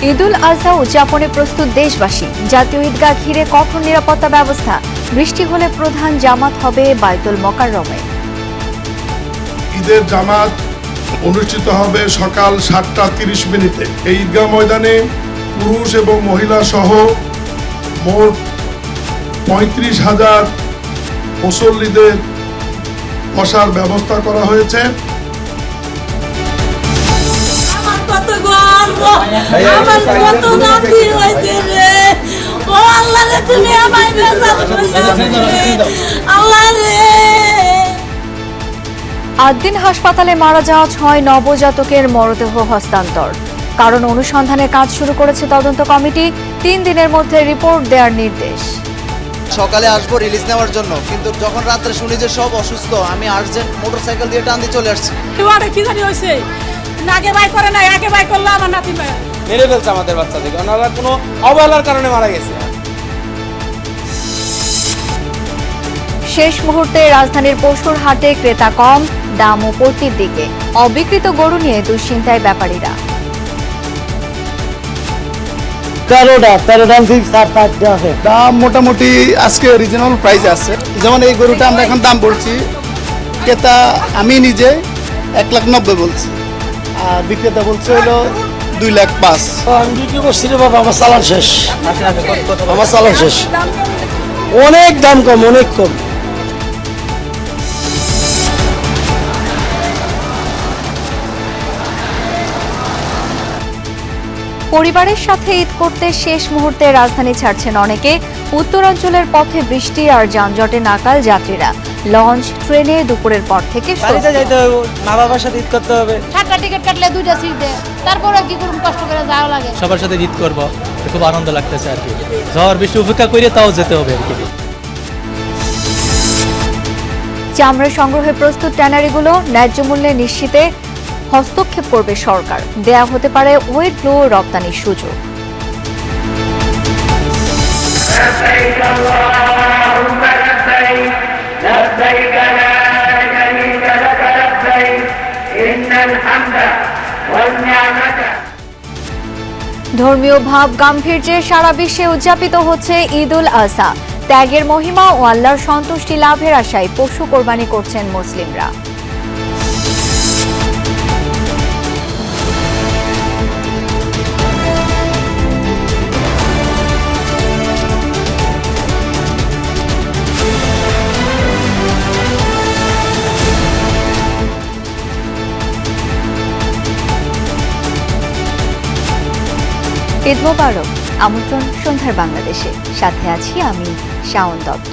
ঈদুল আজহা উদযাপনে প্রস্তুত দেশবাসী। জাতীয় ঈদগাহ ঘিরে কঠোর নিরাপত্তা ব্যবস্থা। বৃষ্টি হলে প্রধান জামাত হবে বায়তুল মোকাররমে। ঈদের জামাত অনুষ্ঠিত হবে সকাল 7:30 এই ঈদগাহ ময়দানে পুরুষ এবং মহিলা সহ মোট 35,000 মুসল্লিদের বসার ব্যবস্থা করা হয়েছে। আদ্দিন হাসপাতালে মারা যাওয়া 6 নবজাতকের মরদেহ হস্তান্তর। কারণ অনুসন্ধানে কাজ শুরু করেছে তদন্ত কমিটি। 3 দিনের মধ্যে রিপোর্ট দেওয়ার নির্দেশ। সকালে আসবো রিলিজ নেওয়ার জন্য, কিন্তু যখন রাত্রে শুনি যে সব অসুস্থ, আমি আর্জেন্ট মোটরসাইকেল দিয়ে টান দিয়ে চলে আসছি। কি জানি হয়েছে, আগে বাই করে নাই, আগে বাই করলে আমার নাতি মেরে ফেলছে আমাদের বাচ্চাদেরকে। ওনারা কোনো অবহেলার কারণে মারা গেছে। শেষ মুহূর্তে রাজধানীর পশুর হাটে ক্রেতা কম, দাম উপরটির দিকে। অবিকৃত গরু নিয়ে দুশ্চিন্তায় ব্যাপারীরা। 13টা আছে দাম মোটামুটি আজকে রিজনেবল প্রাইস আছে। যেমন এই গরুটা আমরা এখন দাম বলছি, ক্রেতা আমি নিজে 1,90,000 বলছি, আর বিক্রেতা বলছে হলো 2,05,000। আমি বিক্রি করছি রে বাবা, আমার চালান শেষ, আমার চালান শেষ। অনেক দাম কম, অনেক কম। পরিবারের সাথে ঈদ করতে শেষ মুহূর্তে রাজধানী ছাড়ছেন অনেকে। উত্তরাঞ্চলের পথে বৃষ্টি আর যানজটে নাকাল যাত্রীরা। লঞ্চ, ট্রেনে দুপুরের পর থেকে বাড়িতে যাইতে হবে, মা বাবার সাথে ঈদ করতে হবে। 7টা টিকিট কাটলে 2টা সিট দেয়, তারপরে কি করুন, কষ্ট করে যাওয়া লাগে। সবার সাথে ঈদ করবো, খুব আনন্দ লাগতেছে আর কি। ঝড় বৃষ্টি উপেক্ষা করে তাও যেতে হবে আর কি। চামড়া সংগ্রহে প্রস্তুত ট্যানারিগুলো ন্যায্য মূল্যে নিশ্চিতে হস্তক্ষেপ করবে সরকার। দেয়া হতে পারে ওয়েট গ্লো রপ্তানির সুযোগ। ধর্মীয় ভাব গাম্ভীর্যে সারা বিশ্বে উদযাপিত হচ্ছে ঈদুল আজহা। ত্যাগের মহিমা ও আল্লাহর সন্তুষ্টি লাভের আশায় পশু কোরবানি করছেন মুসলিমরা। ঈদ মোবারক। আমন্ত্রণ সন্ধ্যার বাংলাদেশে। সাথে আছি আমি শাওন দত্ত।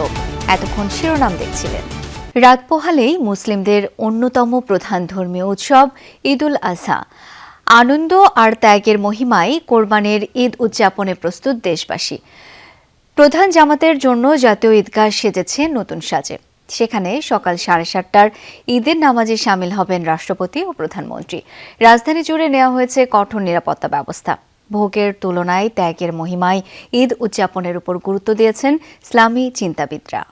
এতক্ষণ শিরোনাম দেখছিলেন। রাত পোহালেই মুসলিমদের অন্যতম প্রধান ধর্মীয় উৎসব ঈদুল আজহা। আনন্দ আর ত্যাগের মহিমায় কোরবানির ঈদ উদযাপনে প্রস্তুত দেশবাসী। প্রধান জামাতের জন্য জাতীয় ঈদগাহ সেজেছে নতুন সাজে। সেখানে সকাল 7:30টার ঈদের নামাজে শামিল হবেন রাষ্ট্রপতি ও প্রধানমন্ত্রী। রাজধানী জুড়ে নেওয়া হয়েছে কঠোর নিরাপত্তা ব্যবস্থা। ভোগের তুলনায় ত্যাগের মহিমায় ঈদ উদযাপনের উপর গুরুত্ব দিয়েছেন ইসলামী চিন্তাবিদরা।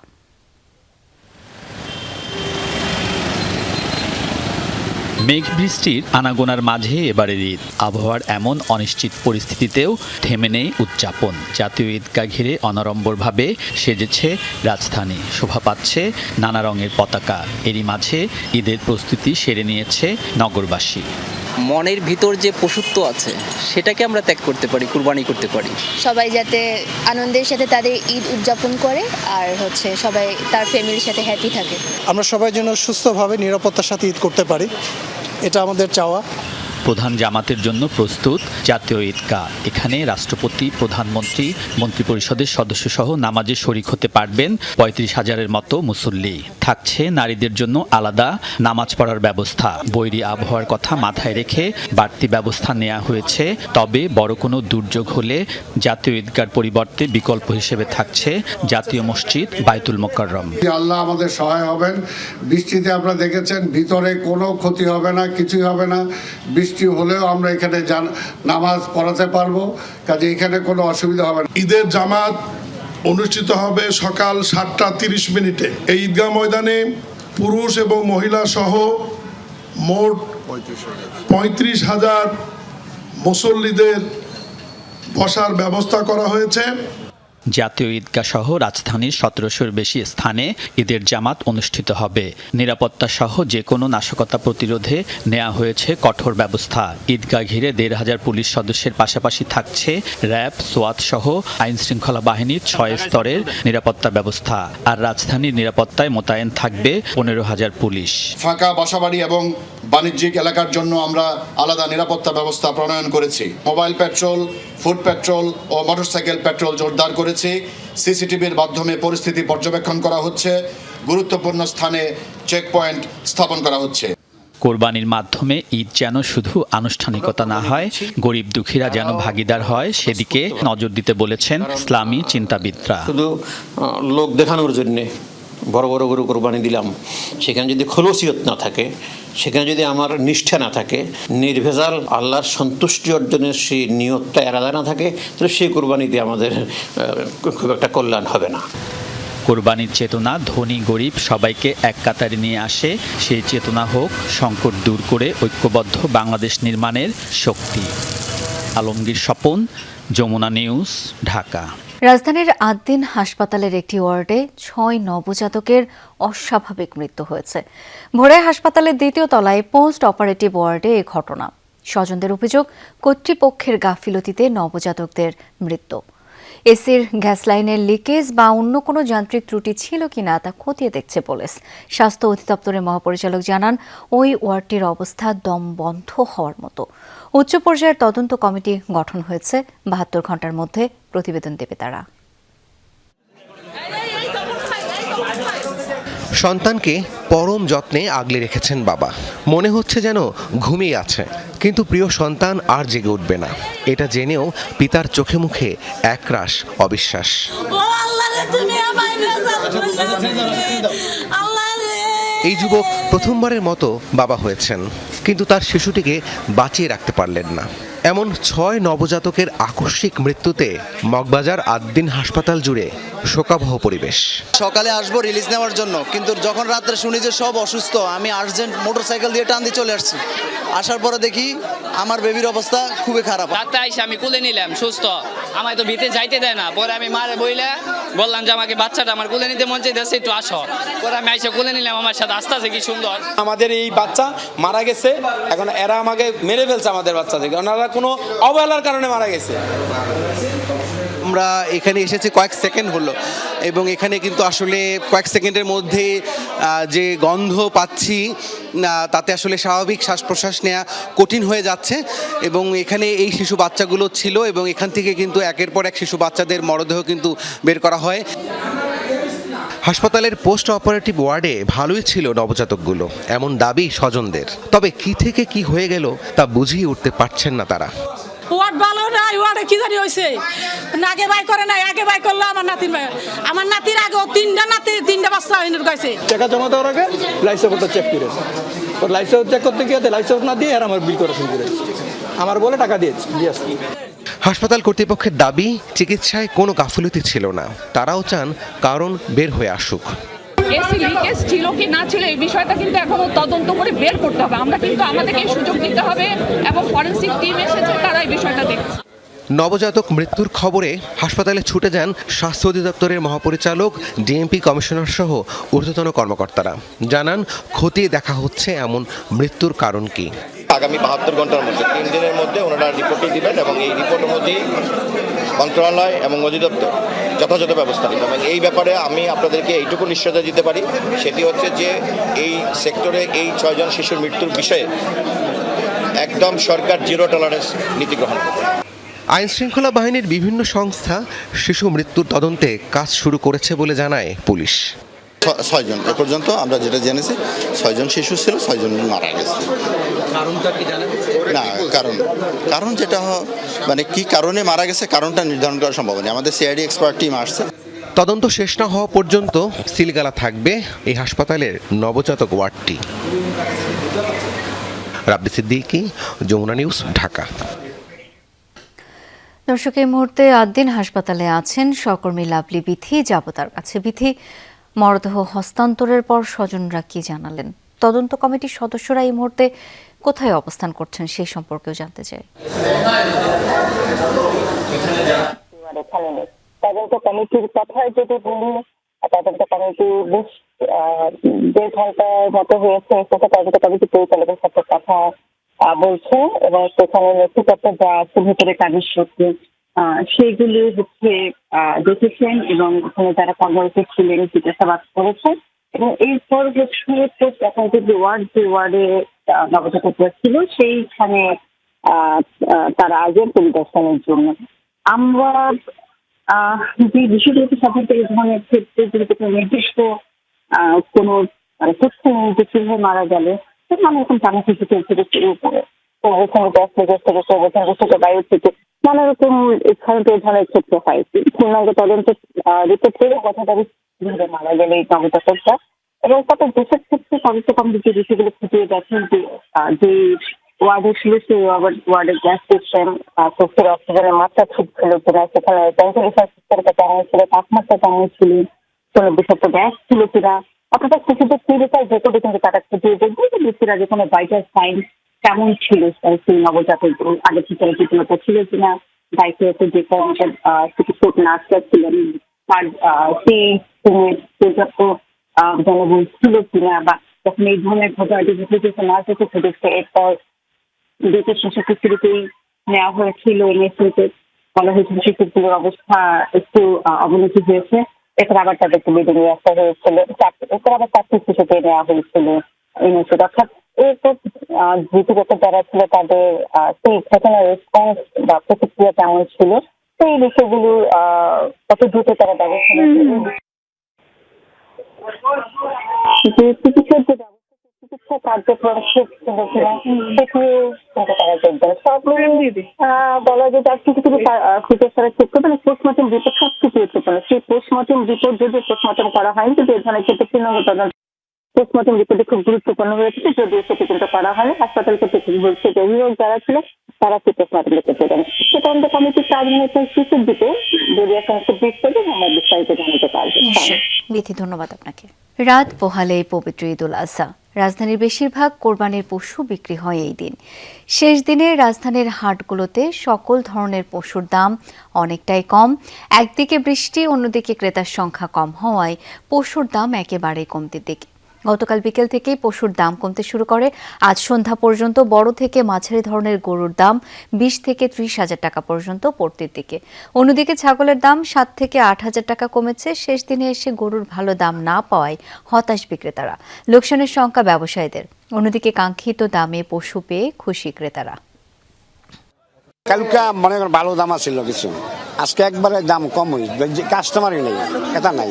মেঘ বৃষ্টির আনাগোনার মাঝে এবারের ঈদ। আবহাওয়ার এমন অনিশ্চিত পরিস্থিতিতেও থেমে নেই উদযাপন। জাতীয় ঈদগাহ ঘিরে অনাড়ম্বরভাবে সেজেছে রাজধানী, শোভা পাচ্ছে নানা রঙের পতাকা। এরই মাঝে ঈদের প্রস্তুতি সেরে নিয়েছে নগরবাসী। মনের ভিতর যে পশুত্ব আছে সেটাকে আমরা ত্যাগ করতে পারি, কুরবানি করতে পারি। সবাই যাতে আনন্দের সাথে তাদের ঈদ উদযাপন করে আর সবাই তার ফ্যামিলির সাথে হ্যাপি থাকে। আমরা সবাই যেন সুস্থভাবে নিরাপত্তার সাথে ঈদ করতে পারি, এটা আমাদের চাওয়া। প্রধান জামাতের জন্য প্রস্তুত জাতীয় ঈদগাহ। এখানে রাষ্ট্রপতি, প্রধানমন্ত্রী, মন্ত্রিপরিষদের সদস্য সহ নামাজে শরিক হতে পারবেন 35,000-এর মতো মুসল্লি। থাকছে নারীদের জন্য আলাদা নামাজ পড়ার ব্যবস্থা। বৈরী আবহাওয়ার কথা মাথায় রেখে বাড়তি ব্যবস্থা নেওয়া হয়েছে। তবে বড় কোনো দুর্যোগ হলে জাতীয় ঈদগাহর পরিবর্তে বিকল্প হিসেবে থাকছে জাতীয় মসজিদ বায়তুল মোকাররম। আল্লাহ আমাদের সহায় হবেন। বৃষ্টিতে আপনারা দেখেছেন ভিতরে কোনো ক্ষতি হবে না, কিছুই হবে না। বৃষ্টি হলেও আমরা এখানে নামাজ পড়াতে পারবো, কাজে এখানে কোনো অসুবিধা হবে না। ঈদের জামাত অনুষ্ঠিত হবে সকাল 7:30 এই ঈদগাহ ময়দানে পুরুষ এবং মহিলা সহ মোট 35,000 মুসল্লিদের বসার ব্যবস্থা করা হয়েছে। জাতীয় ঈদগাহ সহ রাজধানীর 1700-র বেশি স্থানে ঈদের জামাত অনুষ্ঠিত হবে। নিরাপত্তা সহ যে কোনো নাশকতা প্রতিরোধে নেওয়া হয়েছে কঠোর ব্যবস্থা। ঈদগাহ ঘিরে 1500 পুলিশ সদস্যের পাশাপাশি থাকছে র্যাব, সোয়াত সহ আইন শৃঙ্খলা বাহিনীর 6 স্তরের নিরাপত্তা ব্যবস্থা। আর রাজধানীর নিরাপত্তায় মোতায়েন থাকবে 15,000 পুলিশ। ফাঁকা বাসাবাড়ি এবং বাণিজ্যিক এলাকার জন্য আমরা আলাদা নিরাপত্তা ব্যবস্থা প্রণয়ন করেছি। মোবাইল পেট্রোল, ফুড পেট্রোল ও মোটরসাইকেল পেট্রোল জোরদার করেছি। সিসিটিভির মাধ্যমে পরিস্থিতি পর্যবেক্ষণ করা হচ্ছে। গুরুত্বপূর্ণ স্থানে চেকপয়েন্ট স্থাপন করা হচ্ছে। কোরবানির মাধ্যমে ঈদ যেন শুধু আনুষ্ঠানিকতা না হয়, গরিব দুঃখীরা যেন ভাগীদার হয়, সেদিকে নজর দিতে বলেছেন ইসলামী চিন্তাবিদরা। শুধু লোক দেখানোর জন্যে বড় বড় গরু কোরবানি দিলাম, সেখানে যদি খলসিয়ত না থাকে, সেখানে যদি আমার নিষ্ঠা না থাকে, নির্ভেজাল আল্লাহর সন্তুষ্টি অর্জনের সেই নিয়তটা এরাদা না থাকে, তাহলে সেই কোরবানিতে আমাদের খুব একটা কল্যাণ হবে না। কোরবানির চেতনা ধনী গরিব সবাইকে এক কাতারে নিয়ে আসে। সেই চেতনা হোক সংকট দূর করে ঐক্যবদ্ধ বাংলাদেশ নির্মাণের শক্তি। আলমগীর স্বপন, যমুনা নিউজ, ঢাকা। রাজধানীর আদ্দিন হাসপাতালের একটি ওয়ার্ডে 6 নবজাতকের অস্বাভাবিক মৃত্যু হয়েছে। ভোরে হাসপাতালের 2য় তলায় পোস্ট অপারেটিভ ওয়ার্ডে এই ঘটনা। স্বজনদের অভিযোগ, কর্তৃপক্ষের গাফিলতিতে নবজাতকদের মৃত্যু। এসির গ্যাস লাইনের লিকেজ বা অন্য কোনো যান্ত্রিক ত্রুটি ছিল কিনা তা খতিয়ে দেখছে পুলিশ। স্বাস্থ্য অধিদপ্তরের মহাপরিচালক জানান, ওই ওয়ার্ডটির অবস্থা দম বন্ধ হওয়ার মতো। উচ্চ পর্যায়ের তদন্ত কমিটি গঠন হয়েছে। 72 ঘন্টার মধ্যে প্রতিবেদন দেবে তারা। সন্তানকে পরম যত্নে আগলে রেখেছেন বাবা। মনে হচ্ছে যেন ঘুমিয়ে আছে, কিন্তু প্রিয় সন্তান আর জেগে উঠবে না, এটা জেনেও পিতার চোখে মুখে একরাশ অবিশ্বাস। এই যুবক প্রথমবারের মতো বাবা হয়েছেন, কিন্তু তার শিশুটিকে বাঁচিয়ে রাখতে পারলেন না। এমন 6 নবজাতকের আকস্মিক মৃত্যুতে মগবাজার আদ্দিন হাসপাতাল জুড়ে শোকাবহ পরিবেশ। সকালে আসবো রিলিজ নেওয়ার জন্য, কিন্তু যখন রাত্রে শুনি যে সব অসুস্থ, আমি আর্জেন্ট মোটরসাইকেল দিয়ে টান দিয়ে চলে আসছি। আসার পরে দেখি আমার বেবির অবস্থা খুবই খারাপ। রাতে আইসে আমি কোলে নিলাম সুস্থ, আমায় তো ভিতরে যাইতে দেয় না। পরে আমি মারে বইলে বললাম যে আমাকে বাচ্চাটা আমার কোলে নিতে মন চাইতেছে, একটু আসো। পরে আমি আইসে কোলে নিলাম, আমার সাথে আস্তে আস্তে কি সুন্দর। আমাদের এই বাচ্চা মারা গেছে, এখন এরা আমাকে মেরে ফেলছে আমাদের বাচ্চাদেরকে, ওনারা কোনো অবহেলার কারণে মারা গেছে। আমরা এখানে এসেছি কয়েক সেকেন্ড হলো, এবং এখানে কিন্তু আসলে কয়েক সেকেন্ডের মধ্যে যে গন্ধ পাচ্ছি, তাতে আসলে স্বাভাবিক শ্বাস প্রশ্বাস নেওয়া কঠিন হয়ে যাচ্ছে। এবং এখানে এই শিশু বাচ্চাগুলো ছিল, এবং এখান থেকে কিন্তু একের পর এক শিশু বাচ্চাদের মরদেহ কিন্তু বের করা হয়। হাসপাতালের পোস্ট অপারেটিভ ওয়ার্ডে ভালোই ছিল নবজাতকগুলো, এমন দাবি স্বজনদের। তবে কি থেকে কি হয়ে গেল তা বুঝিয়ে উঠতে পারছেন না তারা। ওয়ার্ড ভালো না, ওয়ার্ডে কি জানি হয়েছে, আগে বাই করে নাই, আগে বাই করলো আমার নাতির আগে 3টা বাচ্চা গেছে। টাকা জমা দেওয়ার আগে লাইফ সাপোর্টটা চেক করেছে, ওর লাইফ সাপোর্ট চেক করতে গিয়ে লাইফ সাপোর্ট না দিয়ে আর আমার বিল করেছেন করেছে, আমার বলে টাকা দিয়েছি। হাসপাতাল কর্তৃপক্ষের দাবি, চিকিৎসায় কোনো গাফিলতি ছিল না, তারাও চান কারণ বের হয়ে আসুক। এসি লিকেজ ছিল কি না ছিল এই বিষয়টা কিন্তু এখনো তদন্ত করে বের করতে হবে। আমরা কিন্তু আমাদেরকে সুযোগ দিতে হবে, এবং ফরেনসিক টিম এসেছে, তারা এই বিষয়টা দেখছে। নবজাতক মৃত্যুর খবরে হাসপাতালে ছুটে যান স্বাস্থ্য অধিদপ্তরের মহাপরিচালক, ডিএমপি কমিশনার সহ ঊর্ধ্বতন কর্মকর্তারা। জানান, খতিয়ে দেখা হচ্ছে এমন মৃত্যুর কারণ কি। আগামী 72 ঘন্টার মধ্যে 3 দিনের মধ্যে ওনারা রিপোর্টটি দিবেন, এবং এই রিপোর্টের মধ্যেই মন্ত্রণালয় এবং অধিদপ্তর যথাযথ ব্যবস্থা নেবে। এবং এই ব্যাপারে আমি আপনাদেরকে এইটুকু নিশ্চয়তা দিতে পারি, সেটি হচ্ছে যে এই সেক্টরে এই 6 জন শিশুর মৃত্যুর বিষয়ে একদম সরকার জিরো টলারেন্স নীতি গ্রহণ করবে। আইন শৃঙ্খলা বাহিনীর বিভিন্ন সংস্থা শিশু মৃত্যুর তদন্তে কাজ শুরু করেছে বলে জানায় পুলিশ। 6 জন এ পর্যন্ত আমরা যেটা জেনেছি, 6 জন শিশু ছিল, 6 জন মারা গেছে। কারণটা কি জানা না, কারণ যেটা মানে কি কারণে মারা গেছে, কারণটা নির্ধারণ করা সম্ভব নয়। আমাদের সিআইডি এক্সপার্ট টিম আসছে। তদন্ত শেষ না হওয়া পর্যন্ত সিলগালা থাকবে এই হাসপাতালের নবজাতক ওয়ার্ডটি। রাব্বি সিদ্দিকী, যমুনা নিউজ, ঢাকা। দর্শক, এই মুহূর্তে আদ্দিন হাসপাতালে আছেন সহকর্মী লাভলি বিথি। যাব তার কাছে। বিথি, মরদেহ হস্তান্তরের পর স্বজনরা কি জানালেন? তদন্ত কমিটির সদস্যরা এই মুহূর্তে কোথায় অবস্থান করছেন সেই সম্পর্কেও জানতে চাই। তদন্ত কমিটির কথায় যদি বলি, তদন্ত কমিটি বেশ 1.5 ঘন্টার মতো হয়েছে সেটা তদন্ত কমিটি পরিচালকের সাথে কথা বলছে এবং সেখানে নথিপত্র যা আছে ভিতরে কাগজ সত্যি সেইগুলি হচ্ছে দেখেছেন এবং ওখানে যারা কর্মরত ছিলেন জিজ্ঞাসাবাদ করেছেন এবং এরপর হচ্ছে এখন যে ওয়ার্ডে নবজাতকরা ছিল সেইখানে তারা আসবেন পরিদর্শনের জন্য। আমরা যে বিষয়গুলোকে সাধারণত এই ধরনের ক্ষেত্রে যেহেতু কোনো নির্দিষ্ট কোনো তথ্য নেই যে কিভাবে মারা গেল, সেখানে এখন টানাফুটি চলছে বায়ু থেকে নানা রকম এই ধরনের ক্ষেত্রে হয়। পূর্ণাঙ্গ তদন্ত রিপোর্ট করে কথাটা কিভাবে মারা গেল এই নবজাতকটা এবং তাদের দেশের ক্ষেত্রে তদন্ত কমিটি যে বিষয়গুলো খুঁটিয়ে দেখেন যে ওয়ার্ডে ছিল সেই ওয়ার্ডের গ্যাস সিস্টেম, চোখের অক্সিজেনের মাত্রা ঠিক ছিল কিনা, সেখানে ভেন্টিলেশন সিস্টেমটা কেমন ছিল, তাপমাত্রা কেমন ছিল, কোনো বিষাক্ত গ্যাস ছিল কিনা, অর্থাৎ শিশুদের ক্লিনিক্যাল রেকর্ডে কিন্তু তারা খুঁটিয়ে দেখবে যে ব্যক্তিরা যে কোনো ভাইটাল সাইন কেমন ছিল সেই নবজাতক আগে থেকে ঠিকমতো ছিল কিনা, দায়িত্ব যে চিকিৎসক নার্সরা ছিলেন তার সেই পর্যাপ্ত জনবল ছিল কিনা, বা যখন এই ধরনের ঘটনাটি ঘটেছে নার্স এসে ঘটেছে এরপর দুটো শিশুকে শুরুতেই নেওয়া হয়েছিল এনএসইতে, বলা হয়েছিল শিশুগুলোর অবস্থা একটু অবনতি হয়েছে, এরপর আবার তাদেরকে বেডে নিয়ে আসা হয়েছিল, এরপর আবার 4টি শিশুকে নেওয়া হয়েছিল এনএসই। অর্থাৎ এরপর দ্রুতগত যারা ছিল তাদের সেই ঘটনার রেসপন্স বা প্রতিক্রিয়া কেমন ছিল সেই বিষয়গুলো কত দ্রুত তারা ব্যবস্থা চিকিৎসা কার্যক্রম খুব সুন্দর ছিল তারা দেখবেন সব বলা যায় তার কিছু কিছু খুঁজে চেক করবে না। পোস্টমর্টম রিপোর্ট সবকিছু সেই পোস্টমর্টম রিপোর্ট যদি পোস্টমর্টম করা হয়নি কিন্তু এই ধরনের ক্ষেত্রে পূর্ণাঙ্গ তদন্ত পোস্টমর্টম রিপোর্টে খুব গুরুত্বপূর্ণ হয়েছে, যদিও সেটি কিন্তু করা হয়নি। হাসপাতাল কর্তৃপক্ষ বলছে যে অভিভাবক যারা ছিল তারা পোস্টমর্টম রিপোর্ট দেবেন। সে তদন্ত কমিটির কাজ হয়েছে শিশুর দিকে যদি এখন একটু ব্রিফ করবে আমরা বিস্তারিত জানাতে পারবো। বিথি, ধন্যবাদ আপনাকে। রাত পোহালে পবিত্র ঈদ উল আজহা। রাজধানীর বেশিরভাগ কোরবানির পশু বিক্রি হয় এই দিন। শেষ দিনে রাজধানীর হাটগুলোতে সকল ধরনের পশুর দাম অনেকটাই কম। একদিকে বৃষ্টি, অন্যদিকে ক্রেতার সংখ্যা কম হওয়ায় পশুর দাম একেবারেই কমতির দিকে। গতকাল বিকেল থেকেই পশুর দাম কমতে শুরু করে। আজ সন্ধ্যা পর্যন্ত বড় থেকে মাঝারি ধরনের গরুর দাম 20 থেকে 30 হাজার টাকা পর্যন্ত পড়তির দিকে। অন্যদিকে ছাগলের দাম 7 থেকে 8 হাজার টাকা কমেছে। শেষ দিনে এসে গরুর ভালো দাম না পাওয়ায় হতাশ বিক্রেতারা, লোকসানের শঙ্কা ব্যবসায়ীদের। অন্যদিকে কাঙ্ক্ষিত দামে পশু পেয়ে খুশি ক্রেতারা। কালকে মনে করেন ভালো দাম ছিল কিছু, আজকে একবারে দাম কম হয়েছে, কাস্টমারই নেই, এটা নাই।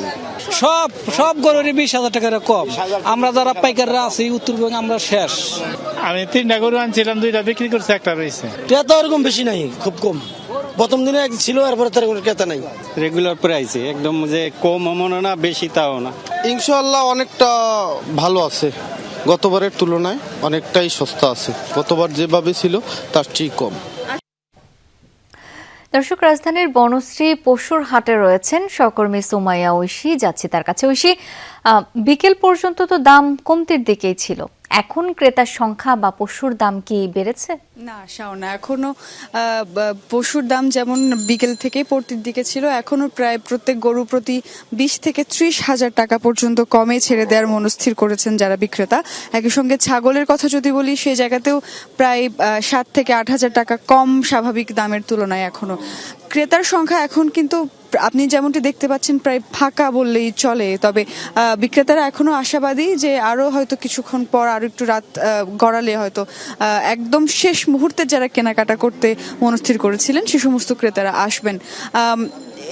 সব গরুরই 20 হাজার টাকা কম। আমরা যারা পাইকাররা আছি উত্তরবঙ্গে আমরা শেষ। আমি 3টা গরু আনছিলাম, 2টা বিক্রি করছে, একটা রয়েছে। ক্রেতা ওরকম বেশি নাই, খুব কম। প্রথম দিনে ছিল, এরপরে তার কোনো ক্রেতা নাই। রেগুলার প্রাইসে একদম যে কম মনে না বেশি তাও না। ইনশাআল্লাহ অনেকটা ভালো আছে, গতবারের তুলনায় অনেকটাই সস্তা আছে। গতবার যেভাবে ছিল তার চেয়ে কম। দর্শক, রাজধানীর বনশ্রী পশুর হাটে রয়েছেন সহকর্মী সুমাইয়া ঐশী। যাচ্ছি তার কাছে। ঐশী, বিকেল পর্যন্ত তো দাম কমতির দিকেই ছিল, এখন ক্রেতার সংখ্যা বা পশুর দাম কি বেড়েছে? না শাওনা, এখনো পশুর দাম যেমন বিকেল থেকেই পড়তির দিকে ছিল, এখনো প্রায় প্রত্যেক গরু প্রতি 20 থেকে 30 হাজার টাকা পর্যন্ত কমে ছেড়ে দেওয়ার মনস্থির করেছেন যারা বিক্রেতা। একই সঙ্গে ছাগলের কথা যদি বলি, সেই জায়গাতেও প্রায় 7 থেকে 8 হাজার টাকা কম স্বাভাবিক দামের তুলনায় এখনো। ক্রেতার সংখ্যা এখন কিন্তু আপনি যেমনটি দেখতে পাচ্ছেন প্রায় ফাঁকা বললেই চলে, তবে বিক্রেতারা এখনো আশাবাদী যে আরো হয়তো কিছুক্ষণ পর আরো একটু রাত গড়ালে হয়তো একদম শেষ মুহূর্তে যারা কেনাকাটা করতে মনস্থির করেছিলেন সে সমস্ত ক্রেতারা আসবেন।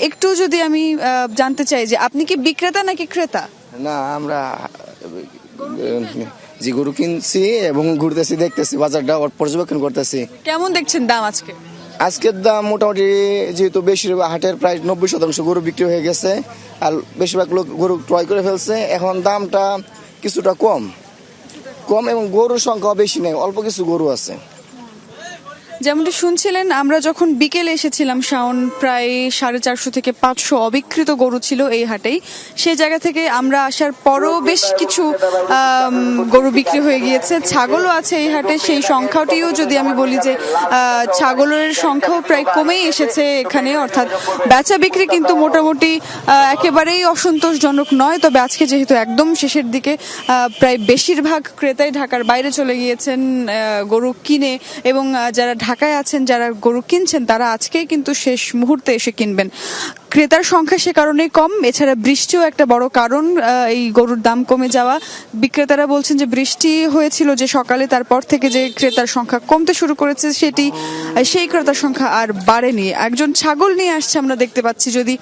একটু যদি আমি জানতে চাই যে আপনি কি বিক্রেতা নাকি ক্রেতা? না, আমরা যে গরু কিনছি এবং ঘুরতেছি, দেখতেছি বাজারটা পর্যবেক্ষণ করতেছি। কেমন দেখছেন দাম আজকে? আজকের দাম মোটামুটি যেহেতু বেশিরভাগ হাটের প্রায় 90% গরু বিক্রি হয়ে গেছে আর বেশিরভাগ লোক গরু ক্রয় করে ফেলছে, এখন দামটা কিছুটা কম এবং গরুর সংখ্যা বেশি নেই, অল্প কিছু গরু আছে। যেমনটি শুনছিলেন, আমরা যখন বিকেলে এসেছিলাম শাওন, প্রায় 450 থেকে 500 অবিকৃত গরু ছিল এই হাটেই। সেই জায়গা থেকে আমরা আসার পরও বেশ কিছু গরু বিক্রি হয়ে গিয়েছে। ছাগলও আছে এই হাটে, সেই সংখ্যাটিও যদি আমি বলি যে ছাগলের সংখ্যাও প্রায় কমেই এসেছে এখানে, অর্থাৎ বেচা বিক্রি কিন্তু মোটামুটি একেবারেই অসন্তোষজনক নয়। তবে আজকে যেহেতু একদম শেষের দিকে, প্রায় বেশিরভাগ ক্রেতাই ঢাকার বাইরে চলে গিয়েছেন গরু কিনে, এবং যারা ঢাকায় আছেন, যারা গরু কিনছেন, তারা আজকেই কিন্তু শেষ মুহূর্তে এসে কিনবেন। ক্রেতার সংখ্যা সে কারণেই কম, এছাড়া বৃষ্টিও একটা বড় কারণ এই গরুর দাম কমে যাওয়া। বিক্রেতারা বলছেন যে বৃষ্টি হয়েছিল যে সকালে, তারপর থেকে যে ক্রেতার সংখ্যা কমতে শুরু করেছে, সেই ক্রেতার সংখ্যা আর বাড়েনি। একজন ছাগল নিয়ে আসছে আমরা দেখতে পাচ্ছি, যদি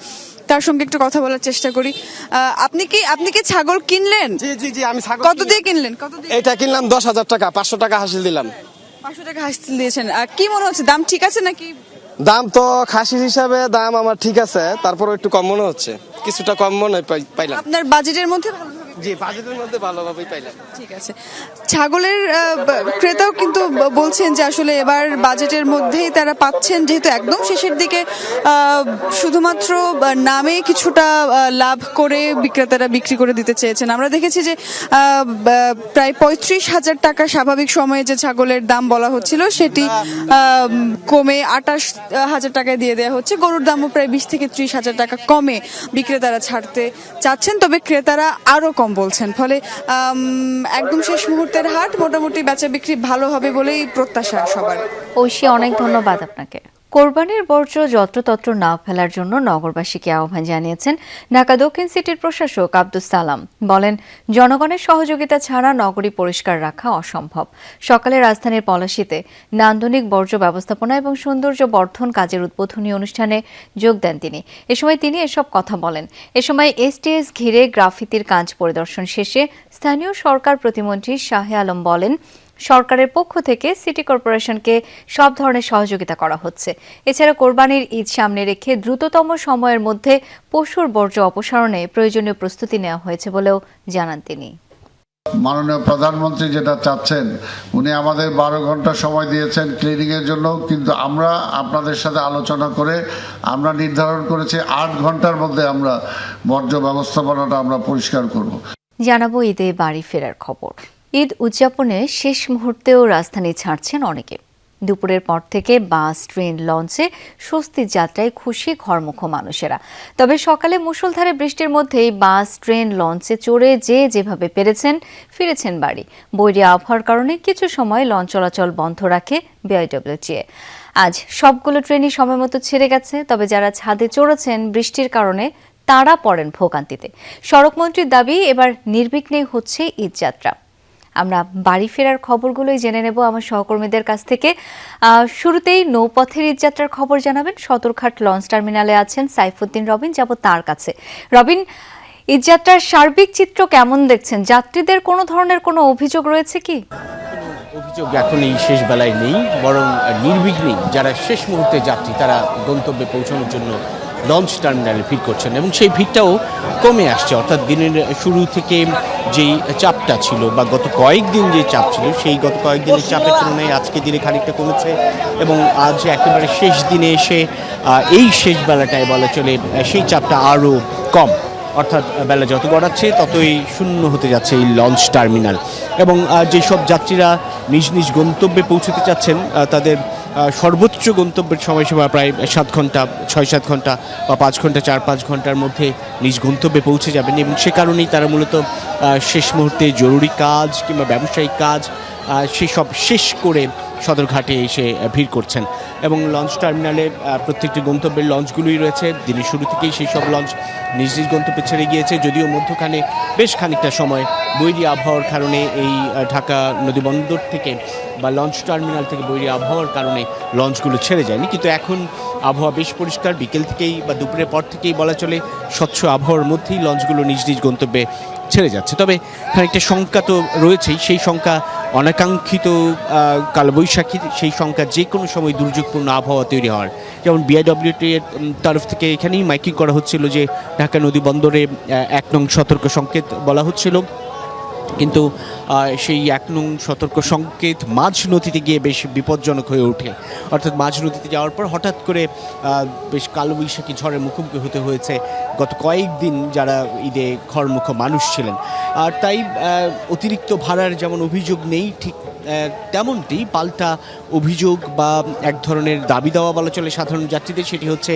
তার সঙ্গে একটু কথা বলার চেষ্টা করি। আপনি কি ছাগল কিনলেন? জি জি জি, আমি ছাগল। কত দিয়ে কিনলেন? এটা কিনলাম 10,000 টাকা, 500 টাকা হাসিল দিলাম। 500 টাকা হাসিল দিয়েছেন। কি মনে হচ্ছে, দাম ঠিক আছে নাকি? দাম তো খাসির হিসাবে দাম আমার ঠিক আছে, তারপর একটু কম মনে হচ্ছে, কিছুটা কম মনে পাইলাম। আপনার বাজেটের মধ্যে ভালো? জি, বাজেটের মধ্যে ভালোভাবেই পাইলাম। ঠিক আছে। ছাগলের ক্রেতাও কিন্তু বলছেন যে আসলে এবার বাজেটের মধ্যেই তারা পাচ্ছেন, যেহেতু একদম শেষের দিকে শুধুমাত্র নামে কিছুটা লাভ করে বিক্রেতারা বিক্রি করে দিতে চেয়েছেন। আমরা দেখেছি যে প্রায় 35,000 টাকা স্বাভাবিক সময়ে যে ছাগলের দাম বলা হচ্ছিল, সেটি কমে 28,000 টাকায় দিয়ে দেওয়া হচ্ছে। গরুর দামও প্রায় 20 থেকে 30,000 টাকা কমে বিক্রেতারা ছাড়তে চাচ্ছেন, তবে ক্রেতারা আরো কম বলছেন। ফলে একদম শেষ মুহূর্তের হাট, মোটামুটি বেচা বিক্রি ভালো হবে বলেই প্রত্যাশা সবার। ঐশী, অনেক ধন্যবাদ আপনাকে। কোরবানির বর্জ্য যত্রতত্র না ফেলার জন্য নগরবাসীকে আহ্বান জানিয়েছেন ঢাকা দক্ষিণ সিটির প্রশাসক আব্দুস সালাম। বলেন, জনগণের সহযোগিতা ছাড়া নগরী পরিষ্কার রাখা অসম্ভব। সকালে রাজধানীর পলাশীতে নান্দনিক বর্জ্য ব্যবস্থাপনা এবং সৌন্দর্য বর্ধন কাজের উদ্বোধনী অনুষ্ঠানে যোগ দেন তিনি। এ সময় তিনি এসব কথা বলেন। এ সময় এসটিএস ঘিরে গ্রাফিতির কাজ পরিদর্শন শেষে স্থানীয় সরকার প্রতিমন্ত্রী শাহে আলম বলেন, সরকারের পক্ষ থেকে সিটি কর্পোরেশনকে সব ধরনের সহযোগিতা করা হচ্ছে। এছাড়া কোরবানির ঈদ সামনে রেখে দ্রুততম সময়ের মধ্যে পশুর বর্জ্য অপসারণে প্রয়োজনীয় প্রস্তুতি নেওয়া হয়েছে বলেও জানান তিনি। মাননীয় প্রধানমন্ত্রী যেটা চাচ্ছেন, উনি আমাদের 12 ঘন্টা সময় দিয়েছেন ক্লিনিং এর জন্য, কিন্তু আমরা আপনাদের সাথে আলোচনা করে আমরা নির্ধারণ করেছি 8 ঘন্টার মধ্যে আমরা বর্জ্য ব্যবস্থাপনাটা আমরা পরিষ্কার করব। জানাবো ঈদে বাড়ি ফেরার খবর। ঈদ উদযাপনে শেষ মুহূর্তেও রাজধানী ছাড়ছেন অনেকে। দুপুরের পর থেকে বাস, ট্রেন, লঞ্চে স্বস্তির যাত্রায় খুশি ঘরমুখো মানুষেরা। তবে সকালে মুষলধারে বৃষ্টির মধ্যেই বাস, ট্রেন, লঞ্চে চড়ে যে যেভাবে পেরেছেন ফিরেছেন বাড়ি। বৈরী আবহাওয়ার কারণে কিছু সময় লঞ্চ চলাচল বন্ধ রাখে বিআইডব্লিউটিএ। আজ সবগুলো ট্রেনই সময় মতো ছেড়ে গেছে। তবে যারা ছাদে চড়েছেন বৃষ্টির কারণে তারা পড়েন ভোগান্তিতে। সড়কমন্ত্রীর দাবি, এবার নির্বিঘ্নে হচ্ছে ঈদযাত্রা। আমরা বাড়ি ফেরার খবরগুলোই জেনে নেব আমার সহকর্মীদের কাছ থেকে। শুরুতেই নৌপথের ঈদযাত্রার খবর জানাবেন। সদরঘাট লঞ্চ টার্মিনালে আছেন সাইফুদ্দিন রবিন, যাব তার কাছে। রবিন, ঈদযাত্রার সার্বিক চিত্র কেমন দেখছেন? যাত্রীদের কোনো ধরনের কোনো অভিযোগ রয়েছে কি? অভিযোগ এখন এই শেষ বেলায় নেই, বরং নির্বিঘ্নেই যারা শেষ মুহূর্তে যাত্রী তারা গন্তব্যে পৌঁছানোর জন্য লঞ্চ টার্মিনালে ভিড় করছেন, এবং সেই ভিড়টাও কমে আসছে। অর্থাৎ দিনের শুরু থেকে যেই চাপটা ছিল বা গত কয়েকদিন যে চাপ ছিল, সেই গত কয়েকদিনের চাপের তুলনায় আজকে দিনে খানিকটা কমেছে, এবং আজ একেবারে শেষ দিনে এসে এই শেষ বেলাটায় বলা চলে সেই চাপটা আরও কম। অর্থাৎ বেলা যত গড়াচ্ছে ততই শূন্য হতে যাচ্ছে এই লঞ্চ টার্মিনাল, এবং যেসব যাত্রীরা নিজ নিজ গন্তব্যে পৌঁছতে চাচ্ছেন তাদের সর্বোচ্চ গন্তব্যের সময়সীমা প্রায় 7 ঘন্টা, 6-7 ঘন্টা বা 5 ঘন্টা, 4-5 ঘন্টার মধ্যে নিজ গন্তব্যে পৌঁছে যাবেন, এবং সে কারণেই তারা মূলত শেষ মুহূর্তে জরুরি কাজ কিংবা ব্যবসায়িক কাজ সেসব শেষ করে সদরঘাটে এসে ভিড় করছেন। এবং লঞ্চ টার্মিনালে প্রত্যেকটি গন্তব্যের লঞ্চগুলোই রয়েছে। দিনের শুরু থেকেই সেই সব লঞ্চ নিজ নিজ গন্তব্যে ছেড়ে গিয়েছে, যদিও মধ্যখানে বেশ খানিকটা সময় বৈরী আবহাওয়ার কারণে এই ঢাকা নদীবন্দর থেকে বা লঞ্চ টার্মিনাল থেকে বৈরী আবহাওয়ার কারণে লঞ্চগুলো ছেড়ে যায়নি। কিন্তু এখন আবহাওয়া বেশ পরিষ্কার, বিকেল থেকেই বা দুপুরের পর থেকেই বলা চলে স্বচ্ছ আবহাওয়ার মধ্যেই লঞ্চগুলো নিজ নিজ গন্তব্যে ছেড়ে যাচ্ছে। তবে খানিকটা শঙ্কা তো রয়েছেই, সেই শঙ্কা অনাকাঙ্ক্ষিত কালবৈশাখী, সেই শঙ্কা যে কোনো সময় দুর্যোগপূর্ণ আবহাওয়া তৈরি হওয়ার। যেমন বিআইডব্লিউটি এর তরফ থেকে এখানেই মাইকিং করা হচ্ছিল যে ঢাকা নদী বন্দরে 1 নং সতর্ক সংকেত বলা হচ্ছিল, কিন্তু সেই 1 নং সতর্ক সংকেত মাঝ নদীতে গিয়ে বেশ বিপজ্জনক হয়ে ওঠে। অর্থাৎ মাঝ নদীতে যাওয়ার পর হঠাৎ করে বেশ কালবৈশাখী ঝড়ের মুখোমুখি হতে হয়েছে গত কয়েকদিন যারা ঈদে ঘরমুখ মানুষ ছিলেন। আর তাই অতিরিক্ত ভাড়ার যেমন অভিযোগ নেই, ঠিক তেমনটি পাল্টা অভিযোগ বা এক ধরনের দাবি দেওয়া বলা চলে সাধারণ যাত্রীদের, সেটি হচ্ছে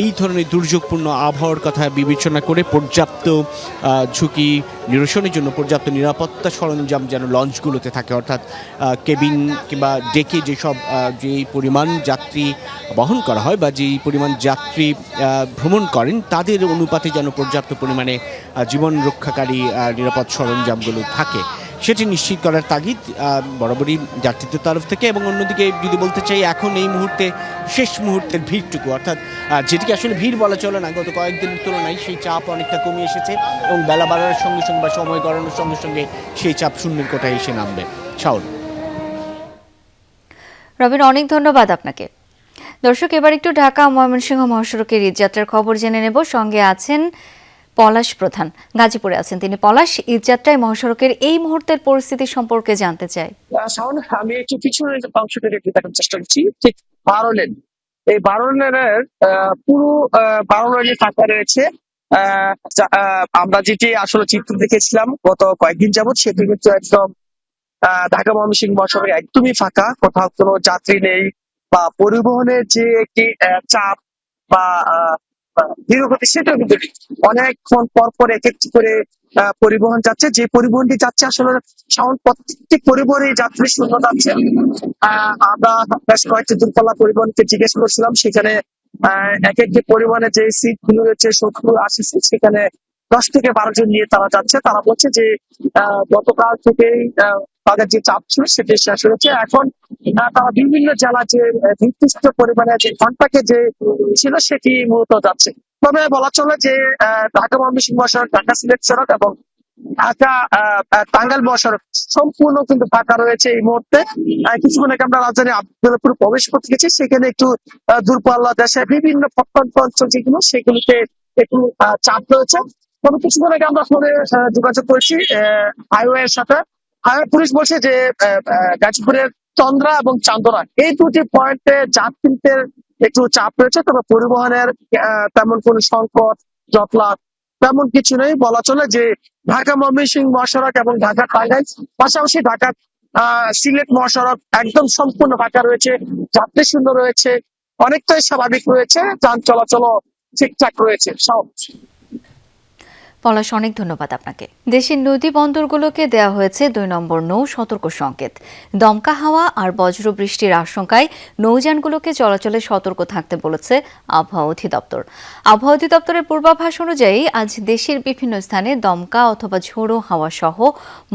এই ধরনের দুর্যোগপূর্ণ আবহাওয়ার কথা বিবেচনা করে পর্যাপ্ত ঝুঁকি নিরসনের জন্য পর্যাপ্ত নিরাপত্তা সরঞ্জাম যেন লঞ্চগুলোতে থাকে। অর্থাৎ কেবিন কিংবা ডেকে যেই পরিমাণ যাত্রী বহন করা হয় বা যেই পরিমাণ যাত্রী ভ্রমণ করেন তাদের অনুপাতে যেন পর্যাপ্ত পরিমাণে জীবন রক্ষাকারী নিরাপদ সরঞ্জামগুলো থাকে, সেটি নিশ্চিত করার তাগিদ বরাবরই যাত্রীদের তরফ থেকে। এবং অন্যদিকে যদি বলতে চাই, এখন এই মুহূর্তে শেষ মুহূর্তের ভিড়টুকু, অর্থাৎ যেটিকে আসলে ভিড় বলা চলে না, গত কয়েকদিনের তুলনায় সেই চাপ অনেকটা কমে এসেছে এবং বেলা বাড়ার সঙ্গে সঙ্গে বা সময় গড়ানোর সঙ্গে সঙ্গে সেই চাপ শূন্যের কোটায় এসে নামবে। শাওন। রবিন, অনেক ধন্যবাদ আপনাকে। দর্শক, এবার একটু ঢাকা ময়মনসিংহ মহাসড়কের ঈদযাত্রার খবর জেনে নেব। সঙ্গে আছেন পলাশ প্রধান, গাজীপুরে আছেন তিনি। পলাশ, ঈদযাত্রায় মহাসড়কের এই মুহূর্তের পরিস্থিতি সম্পর্কে জানতে চাই। আমি একটু পিছনের অংশ থেকে একটু দেখার চেষ্টা করছি। ঠিক 12 লেন, এই 12 লেনের পুরো 12 লেনই ফাঁকা রয়েছে। আমরা যেটি আসলে চিত্র দেখেছিলাম গত কয়েকদিন যাবৎ, সেটি কিন্তু একদম ঢাকা ময়মনসিংহ মহাসড়ক একদমই ফাঁকা, কোথাও কোনো যাত্রী নেই বা পরিবহনের যে একটি চাপ বা ধীরগতি সেটা কিন্তু অনেকক্ষণ পর পর এক একটি করে পরিবহন যাচ্ছে। যে পরিবহনটি যাচ্ছে আসলে প্রত্যেকটি পরিবহনে যাত্রী শূন্য যাচ্ছে। আমরা বেশ কয়েকটি দূরপাল্লা পরিবহনকে জিজ্ঞেস করছিলাম, সেখানে এক একটি পরিবহনে যে সিট গুলো রয়েছে 70-80 সিট, সেখানে 10 থেকে 12 জন নিয়ে তারা যাচ্ছে। তারা বলছে যে গতকাল থেকেই তাদের যে চাপ ছিল সেটি শেষ হয়েছে। এখন তারা বিভিন্ন জেলা যে নির্দিষ্ট পরিমাণে যে ঘন্টাকে যে ছিল সেটি মূলত যাচ্ছে। তবে বলা চলে যে ঢাকা ময়মনসিংহ মহাসড়ক, ঢাকা সিলেট সড়ক এবং ঢাকা টাঙ্গাইল মহাসড়ক সম্পূর্ণ কিন্তু ফাঁকা রয়েছে এই মুহূর্তে। কিছুক্ষণ আগে আমরা রাজধানী আব্দুল্লাহপুর প্রবেশ করতে গেছি, সেখানে একটু দূরপাল্লা দেশের বিভিন্ন প্রত্যন্ত অঞ্চল যেগুলো সেগুলিতে একটু চাপ রয়েছে। তবে কিছুক্ষণ আগে আমরা ফোনে যোগাযোগ করেছি হাইওয়ের সাথে। হাইওয়ে পুলিশ বলছে যে গাজীপুরের চন্দ্রা এবং চান্দনা এই দুটি পয়েন্টে যাত্রীদের একটু চাপ রয়েছে, তবে পরিবহনের তেমন কোন সংকট জটলা তেমন কিছু নেই। বলা চলে যে ঢাকা ময়মনসিংহ মহাসড়ক এবং ঢাকা টাঙ্গাইল, পাশাপাশি ঢাকা সিলেট মহাসড়ক একদম সম্পূর্ণ ফাঁকা রয়েছে, যাত্রী শূন্য রয়েছে, অনেকটাই স্বাভাবিক রয়েছে, যান চলাচলও ঠিকঠাক রয়েছে। পলাশ, অনেক ধন্যবাদ আপনাকে। দেশের নদী বন্দরগুলোকে দেওয়া হয়েছে 2 নম্বর নৌ সতর্ক সংকেত। দমকা হাওয়া আর বজ্র বৃষ্টির আশঙ্কায় নৌযানগুলোকে চলাচলে সতর্ক থাকতে বলেছে আবহাওয়া অধিদপ্তর। আবহাওয়া অধিদপ্তরের পূর্বাভাস অনুযায়ী আজ দেশের বিভিন্ন স্থানে দমকা অথবা ঝোড়ো হাওয়া সহ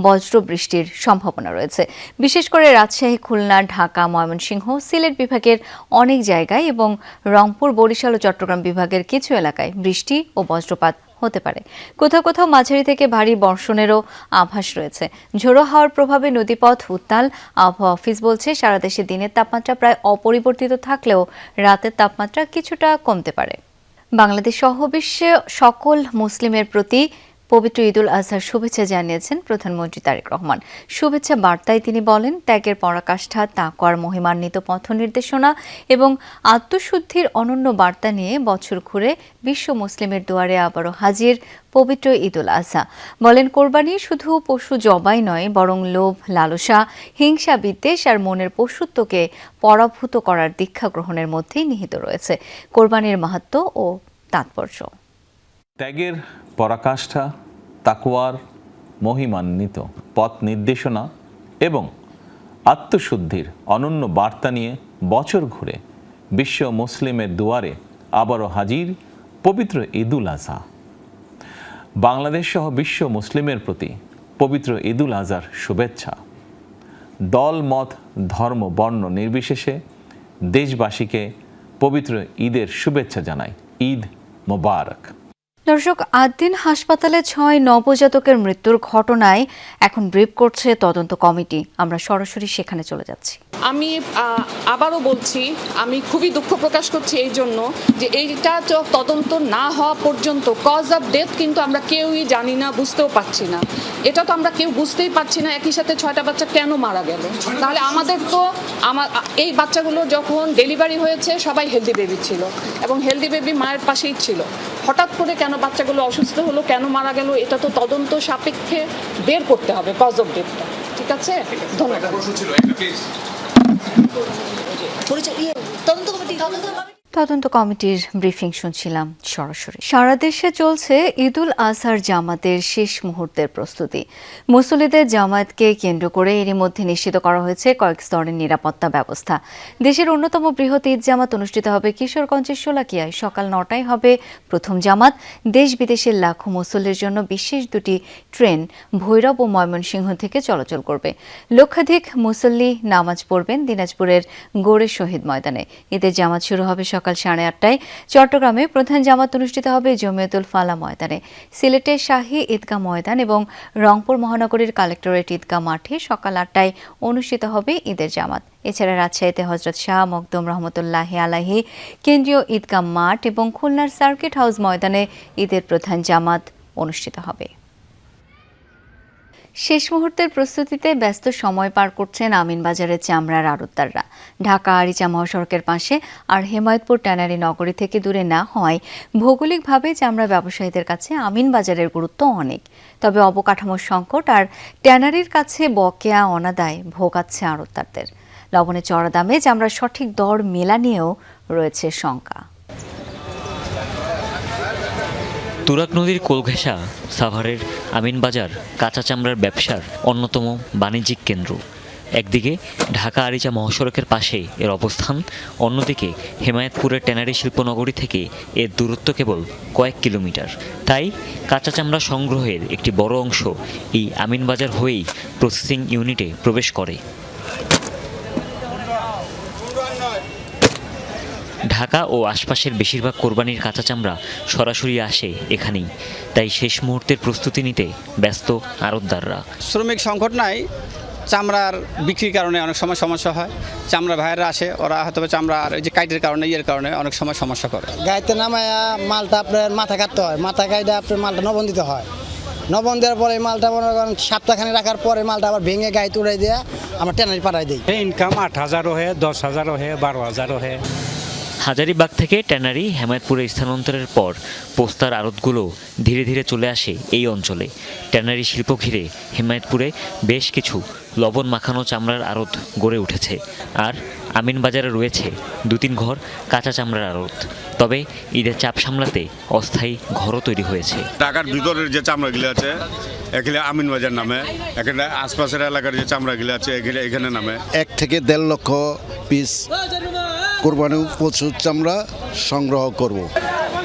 বজ্র বৃষ্টির সম্ভাবনা রয়েছে। বিশেষ করে রাজশাহী, খুলনা, ঢাকা, ময়মনসিংহ, সিলেট বিভাগের অনেক জায়গায় এবং রংপুর, বরিশাল ও চট্টগ্রাম বিভাগের কিছু এলাকায় বৃষ্টি ও বজ্রপাত হতে পারে। কোথাও কোথাও মাঝারি থেকে ভারী বর্ষণেরও আভাস রয়েছে। ঝোড়ো হাওয়ার প্রভাবে নদীপথ উত্তাল। আবহাওয়া অফিস বলছে সারা দেশে দিনের তাপমাত্রা প্রায় অপরিবর্তিত থাকলেও রাতের তাপমাত্রা কিছুটা কমতে পারে। বাংলাদেশ সহ বিশ্বে সকল মুসলিমের প্রতি পবিত্র ঈদুল আজহার শুভেচ্ছা জানিয়েছেন প্রধানমন্ত্রী তারেক রহমান। শুভেচ্ছা বার্তায় তিনি বলেন, ত্যাগের পরাকাষ্ঠা, তাকওয়ার মহিমান্বিত পথ নির্দেশনা এবং আত্মশুদ্ধির অনন্য বার্তা নিয়ে বছর ঘুরে বিশ্ব মুসলিমের দুয়ারে আবারও হাজির পবিত্র ঈদুল আজহা। বলেন, কোরবানি শুধু পশু জবাই নয়, বরং লোভ, লালসা, হিংসা, বিদ্বেষ আর মনের পশুত্বকে পরাভূত করার দীক্ষা গ্রহণের মধ্যেই নিহিত রয়েছে কোরবানির মাহাত্ম্য ও তাৎপর্য। ত্যাগের পরাকাষ্ঠা, তাকওয়ার মহিমান্বিত পথ নির্দেশনা এবং আত্মশুদ্ধির অনন্য বার্তা নিয়ে বছর ঘুরে বিশ্ব মুসলিমের দুয়ারে আবারও হাজির পবিত্র ঈদুল আজহা। বাংলাদেশ সহ বিশ্ব মুসলিমের প্রতি পবিত্র ঈদুল আজহার শুভেচ্ছা। দল, মত, ধর্ম, বর্ণ নির্বিশেষে দেশবাসীকে পবিত্র ঈদের শুভেচ্ছা জানাই। ঈদ মোবারক। দর্শক, 8 দিন হাসপাতালে 6 নবজাতকের মৃত্যুর ঘটনায় এখন ব্রিফ করছে তদন্ত কমিটি। আমরা সরাসরি সেখানে চলে যাচ্ছি। আমি আবারও বলছি, আমি খুবই দুঃখ প্রকাশ করছি এই জন্য যে এইটা তদন্ত না হওয়া পর্যন্ত কজ অফ ডেথ কিন্তু আমরা কেউই জানি না, বুঝতেও পারছি না। এটা তো আমরা কেউ বুঝতেই পারছি না একই সাথে 6টা বাচ্চা কেন মারা গেল। তাহলে আমাদের তো এই বাচ্চাগুলো যখন ডেলিভারি হয়েছে সবাই হেলদি বেবি ছিল এবং হেলদি বেবি মায়ের পাশেই ছিল। হঠাৎ করে কেন বাচ্চাগুলো অসুস্থ হলো, কেন মারা গেল, এটা তো তদন্ত সাপেক্ষে বের করতে হবে কজ অফ ডেথটা। ঠিক আছে, ধন্যবাদ। তদন্ত কমিটির ব্রিফিং শুনছিলাম সরাসরি। সারা দেশে চলছে ঈদুল আজহার জামাতের শেষ মুহূর্তের প্রস্তুতি। মুসল্লিদের জামাতকে কেন্দ্র করে এরই মধ্যে নিশ্চিত করা হয়েছে কয়েক স্তরের নিরাপত্তা ব্যবস্থা। দেশের অন্যতম বৃহৎ ঈদ জামাত অনুষ্ঠিত হবে কিশোরগঞ্জের শোলাকিয়ায়। সকাল 9টায় হবে প্রথম জামাত। দেশ বিদেশের লাখো মুসল্লির জন্য বিশেষ 2টি ট্রেন ভৈরব ও ময়মনসিংহ থেকে চলাচল করবে। লক্ষাধিক মুসল্লি নামাজ পড়বেন দিনাজপুরের গোড়ে শহীদ ময়দানে। ঈদের জামাত শুরু হবে সকাল 8:30টায়। চট্টগ্রামে প্রধান জামাত অনুষ্ঠিত হবে জমিয়তুল ফালা ময়দানে। সিলেটের শাহী ঈদগাহ ময়দান এবং রংপুর মহানগরীর কালেক্টরেট ঈদগাহ মাঠে সকাল 8টায় অনুষ্ঠিত হবে ঈদের জামাত। এছাড়া রাজশাহীতে হযরত শাহ মখদুম রহমতুল্লাহি আলাইহি কেন্দ্রীয় ঈদগাহ মাঠ এবং খুলনার সার্কিট হাউস ময়দানে ঈদের প্রধান জামাত অনুষ্ঠিত হবে। শেষ মুহূর্তের প্রস্তুতিতে ব্যস্ত সময় পার করছেন আমিনবাজারের চামড়ার আড়তদাররা। ঢাকা আরিচা মহাসড়কের পাশে আর হেমায়তপুর ট্যানারি নগরী থেকে দূরে না হওয়ায় ভৌগোলিকভাবে চামড়া ব্যবসায়ীদের কাছে আমিনবাজারের গুরুত্ব অনেক। তবে অবকাঠামোর সংকট আর ট্যানারির কাছে বকেয়া অনাদায় ভোগাচ্ছে আড়তদারদের। লবণের চড়া দামে চামড়ার সঠিক দর মেলা নিয়েও রয়েছে শঙ্কা। তুরাগ নদীর কোল ঘেঁষা সাভারের আমিনবাজার কাঁচা চামড়ার ব্যবসার অন্যতম বাণিজ্যিক কেন্দ্র। একদিকে ঢাকা আরিচা মহাসড়কের পাশে এর অবস্থান, অন্যদিকে হেমায়তপুরের ট্যানারি শিল্পনগরী থেকে এর দূরত্ব কেবল কয়েক কিলোমিটার। তাই কাঁচা চামড়া সংগ্রহের একটি বড় অংশ এই আমিনবাজার হয়েই প্রসেসিং ইউনিটে প্রবেশ করে। ঢাকা ও আশপাশের বেশিরভাগ কোরবানির কাঁচা চামড়া সরাসরি আসে এখানেই। তাই শেষ মুহূর্তের প্রস্তুতি নিতে ব্যস্ত আড়তদাররা। শ্রমিক সংকট নাই, চামড়ার বিক্রির কারণে অনেক সময় সমস্যা হয়। চামড়া ভাইয়েরা আসে, ওরা হয়তো চামড়ার এই যে কাইটের কারণে কারণে অনেক সময় সমস্যা করে। গাড়িতে নামায়া মালটা আপনার মাথা কাটতে হয়, মাথা কাটে আপনার মালটা নবন দিতে হয়। নবন দেওয়ার পরে মালটা মনে করেন সপ্তাহখানি রাখার পরে মালটা আবার ভেঙে গাড়িতে উড়াই দিয়ে আমরা ট্যানারি পাঠাই দিই। ইনকাম 8,000 হয়, 10,000 হয়, 12,000 হয়। হাজারীবাগ থেকে ট্যানারি হেমায়তপুরে স্থানান্তরের পর পোস্তার আড়তগুলো ধীরে ধীরে চলে আসে এই অঞ্চলে। ট্যানারি শিল্প ঘিরে হেমায়তপুরে বেশ কিছু লবণ মাখানো চামড়ার আড়ত গড়ে উঠেছে। আর আমিনবাজারে রয়েছে 2-3 ঘর কাঁচা চামড়ার আড়ত। তবে ঈদের চাপ সামলাতে অস্থায়ী ঘরও তৈরি হয়েছে। ঢাকার ভিতরের যে চামড়াগুলো আছে এখানে আমিনবাজার নামে, এখানে আশপাশের এলাকার যে চামড়াগুলো আছে এখানে নামে। 1 থেকে 1.5 লক্ষ পিস কোরবানির প্রচুর চামড়া সংগ্রহ করব।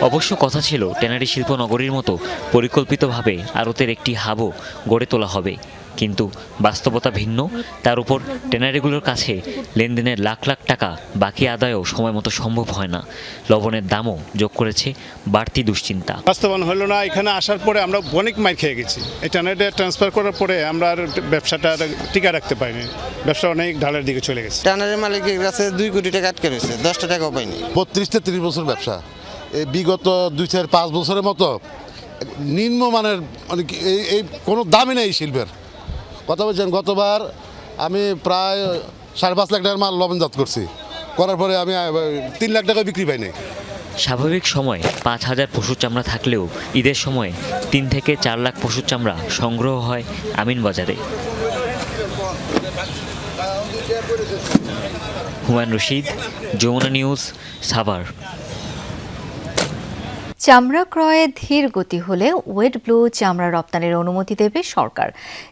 অবশ্য কথা ছিল ট্যানারি শিল্প নগরীর মতো পরিকল্পিতভাবে আড়তের একটি হাবও গড়ে তোলা হবে, কিন্তু বাস্তবতা ভিন্ন। তার উপর ট্যানারিগুলোর কাছে লেনদেনের লাখ লাখ টাকা বাকি আদায়ও সময় মতো সম্ভব হয় না। লবণের দামও যোগ করেছে বাড়তি দুশ্চিন্তা। বাস্তবায়ন হলো না। এখানে আসার পরে আমরা অনেক মাইর খেয়ে গেছি। এই ট্যানারিটা ট্রান্সফার করার পরে আমরা আর ব্যবসাটা টিকা রাখতে পারিনি। ব্যবসা অনেক ঢালের দিকে চলে গেছে। ট্যানারি মালিকের কাছে 2 কোটি টাকা আটকে রয়েছে, 10টা টাকাও পাইনি। 32-33 বছর ব্যবসা। এই বিগত 2-4-5 বছরের মতো নিম্নমানের মানে এই কোনো দামই নেই শিল্পের। কথা বলছেন, গতবার আমি প্রায় 5.5 লাখ টাকার মাল লবণজাত করছি, করার পরে আমি 3 লাখ টাকা বিক্রি পাইনি। স্বাভাবিক সময়ে 5,000 পশুর চামড়া থাকলেও ঈদের সময়ে 3 থেকে 4 লাখ পশুর চামড়া সংগ্রহ হয় আমিনবাজারে। হুমায়ুন রশিদ, যমুনা নিউজ, সাভার। চামড়া ক্রয়ে ধীর গতি হলে ওয়েট ব্লু চামড়া রপ্তানির অনুমতি দেবে সরকার,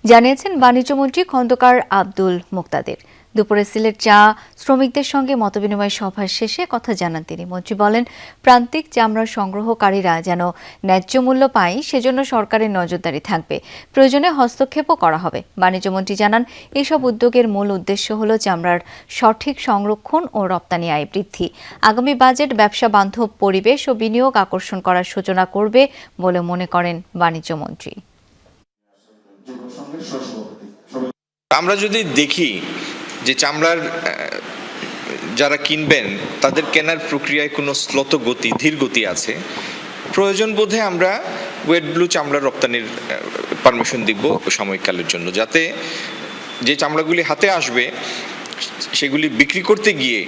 জানিয়েছেন বাণিজ্যমন্ত্রী খন্দকার আব্দুল মুক্তাদির। দুপুরে সিলেট চা শ্রমিকদের সঙ্গে মতবিনিময় সভা শেষে কথা জানান তিনি। মন্ত্রী বলেন, প্রান্তিক চামড়া সংগ্রহকারীরা যেন ন্যায্য মূল্য পায় সেজন্য সরকারের নজরদারি থাকবে, প্রয়োজনে হস্তক্ষেপও করা হবে। বাণিজ্যমন্ত্রী জানান, এসব উদ্যোগের মূল উদ্দেশ্য হল চামড়ার সঠিক সংরক্ষণ ও রপ্তানি আয় বৃদ্ধি। আগামী বাজেট ব্যবসা বান্ধব পরিবেশ ও বিনিয়োগ আকর্ষণ করার সূচনা করবে বলে মনে করেন বাণিজ্যমন্ত্রী। আমরা যদি দেখি যে চামড়ার যারা কিনবেন তাদের কেনার প্রক্রিয়ায় কোনো স্লথ গতি, ধীর গতি আছে, প্রয়োজন বোধে আমরা ওয়েট ব্লু চামড়া রপ্তানির পারমিশন দিব সাময়িককালের জন্য, যাতে যে চামড়াগুলি হাতে আসবে সেগুলি বিক্রি করতে গিয়ে